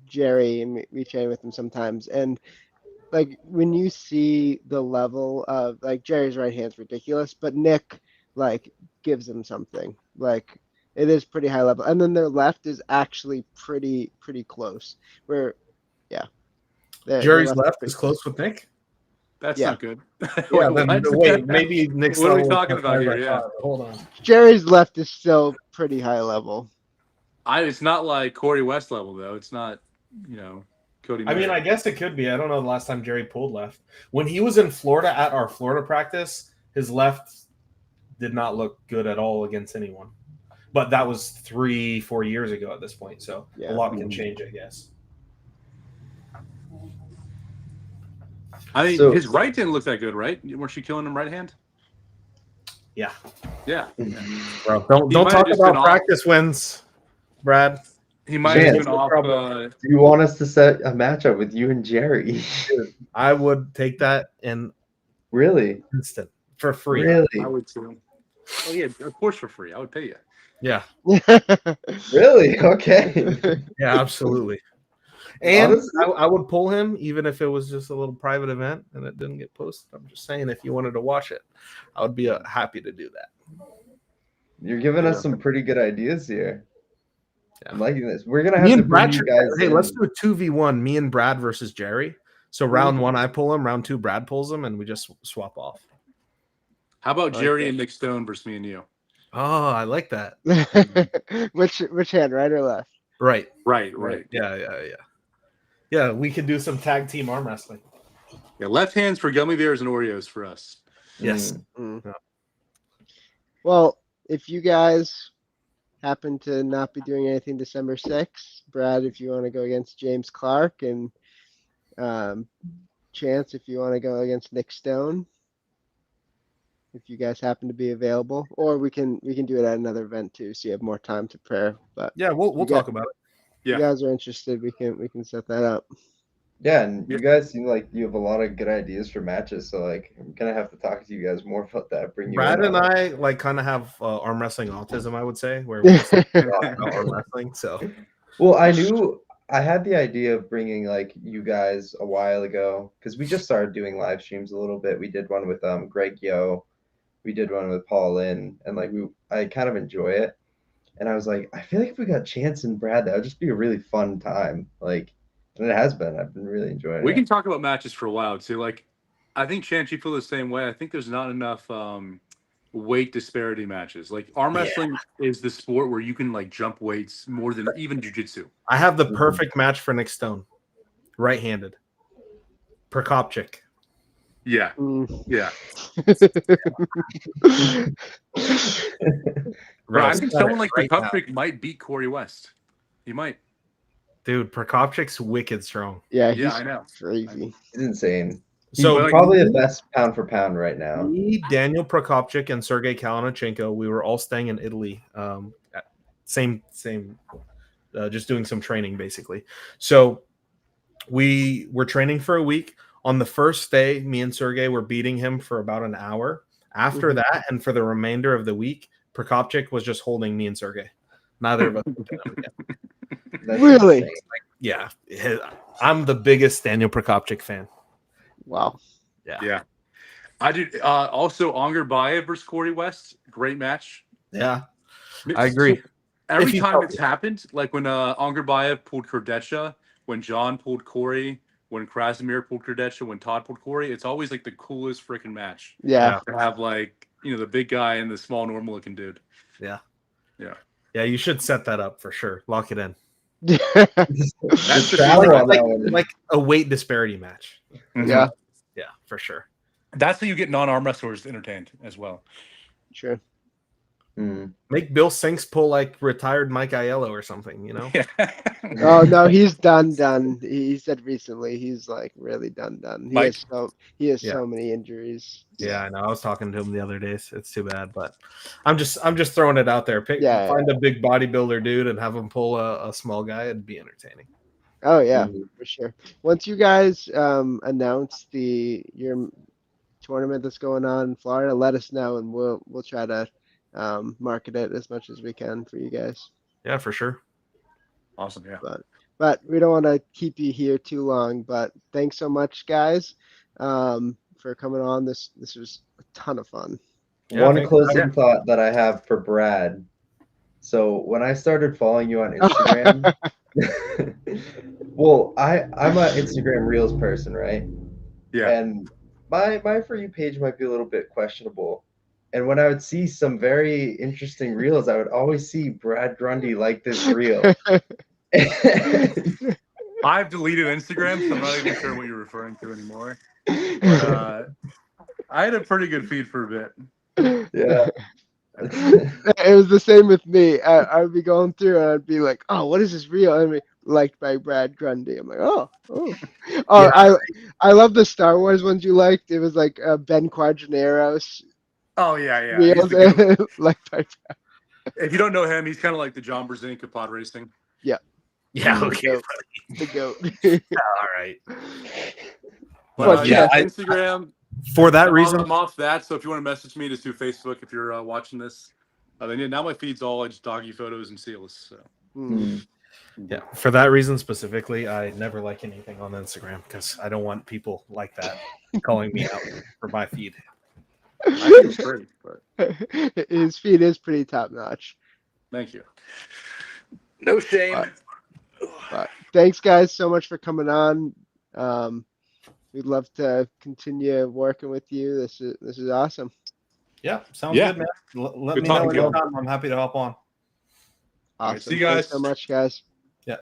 Jerry, and we train with him sometimes. And like when you see the level of like Jerry's right hand's ridiculous, but Nick like gives him something. Like it is pretty high level. And then their left is actually pretty close. Where Jerry's left is close with Nick? That's not good. Yeah, then wait, maybe Nick's what are we level talking about here? Yeah. Hold on. Jerry's left is still pretty high level. It's not like Corey West level though. It's not, Cody. I mean, I guess it could be. I don't know the last time Jerry pulled left. When he was in Florida at our Florida practice, his left did not look good at all against anyone. But that was 3-4 years ago at this point, so a lot can change, I guess. I mean, his right didn't look that good, right? Weren't you killing him right hand? Yeah. Yeah. Bro, don't talk about practice wins, Brad. He might have been off. Do you want us to set a matchup with you and Jerry? Dude, I would take that in instant for free. Really? I would too. Oh yeah, of course for free. I would pay you. Yeah. Really? Okay. Yeah, absolutely. And I would pull him even if it was just a little private event and it didn't get posted. I'm just saying, if you wanted to watch it, I would be happy to do that. You're giving us some pretty good ideas here. Yeah. I'm liking this. We're gonna have to bring you guys. Hey, let's do a 2v1. Me and Brad versus Jerry. So round 1, I pull him. Round 2, Brad pulls him, and we just swap off. How about Jerry and Nick Stone versus me and you? Oh, I like that. Which hand, right or left? Right. Yeah, we could do some tag team arm wrestling. Yeah, left hands for gummy bears and Oreos for us. Yes. Yeah. Well, if you guys happen to not be doing anything December 6th, Brad, if you want to go against James Clark, and Chance, if you want to go against Nick Stone, if you guys happen to be available, or we can do it at another event too, so you have more time to prepare. But yeah, we'll talk about it. If you guys are interested, we can set that up. Yeah, and you guys seem like you have a lot of good ideas for matches, so like I'm gonna have to talk to you guys more about that. Brad and I like kind of have arm wrestling autism, I would say, where we just talk about arm wrestling. So, well, I had the idea of bringing like you guys a while ago because we just started doing live streams a little bit. We did one with Greg Yo, we did one with Paul Lynn, and like I kind of enjoy it. And I was like, I feel like if we got Chance and Brad, that would just be a really fun time. Like, and it has been. I've been really enjoying it. We can talk about matches for a while too. Like, I think Chance, you feel the same way. I think there's not enough weight disparity matches. Like, arm wrestling is the sport where you can like jump weights more than even jiu-jitsu. I have the perfect match for Nick Stone, right-handed, Prokopchik. Yeah, yeah. Bro, I think someone like Prokopchik might beat Corey West. He might. Dude, Prokopchik's wicked strong. Yeah, I know. Crazy. He's insane. He's So probably the best pound for pound right now. Me, Daniel Prokopchik, and Sergey Kalinachenko, we were all staying in Italy. Same just doing some training basically. So we were training for a week. On the first day, me and Sergey were beating him for about an hour. After that, and for the remainder of the week, Prokopchik was just holding me and Sergey. Neither of us looked at him again. That's Really? insane. Yeah, I'm the biggest Daniel Prokopchik fan. Wow. Yeah. I did. Also, Onger Bayev versus Corey West. Great match. Yeah, I agree. Every If you time felt- it's happened, like when Onger Bayev pulled Kardashev, when John pulled Corey, when Krasimir pulled Kardashev, when Todd pulled Corey, it's always like the coolest freaking match. Yeah. To have like, the big guy and the small normal looking dude. Yeah. Yeah. Yeah, you should set that up for sure. Lock it in. That's The travel on that one. Like a weight disparity match. Yeah. Yeah, for sure. That's how you get non-arm wrestlers entertained as well. Sure. Make Bill Sinks pull like retired Mike Aiello or something, you know? Oh no, he's done. He said recently he's like really done. Mike? He has so many injuries. Yeah, I know. I was talking to him the other day. It's too bad, but I'm just throwing it out there. Find a big bodybuilder dude and have him pull a small guy. It'd be entertaining. Oh yeah, for sure. Once you guys announce your tournament that's going on in Florida, let us know and we'll try to market it as much as we can for you guys. Yeah, for sure. Awesome. Yeah. But we don't want to keep you here too long. But thanks so much, guys, for coming on. This was a ton of fun. Yeah, One closing thought that I have for Brad. So when I started following you on Instagram, well, I'm an Instagram Reels person, right? Yeah. And my For You page might be a little bit questionable. And when I would see some very interesting reels, I would always see Brad Grundy like this reel. I've deleted Instagram, so I'm not even sure what you're referring to anymore. But, I had a pretty good feed for a bit. Yeah. It was the same with me. I would be going through and I'd be like, "Oh, what is this reel?" I mean, liked by Brad Grundy. I'm like, "Oh." Yeah. I love the Star Wars ones you liked. It was like Ben Quadraneros. Oh yeah. Reels liked by. If you don't know him, he's kind of like the John Brzezinski of pod racing. Yeah. Yeah, okay. The goat. All right. But, Instagram. For that reason, I'm off that. So if you want to message me, just do Facebook. If you're watching this, now my feed's all just doggy photos and seals. So. Yeah, for that reason specifically, I never like anything on Instagram because I don't want people like that calling me out for my feed. I think it's great, but his feed is pretty top notch. Thank you. No shame. But thanks, guys, so much for coming on. We'd love to continue working with you. This is awesome. Yeah, sounds good, man. Let me know anytime. I'm happy to hop on. Awesome. Right, see you guys. Thanks so much, guys.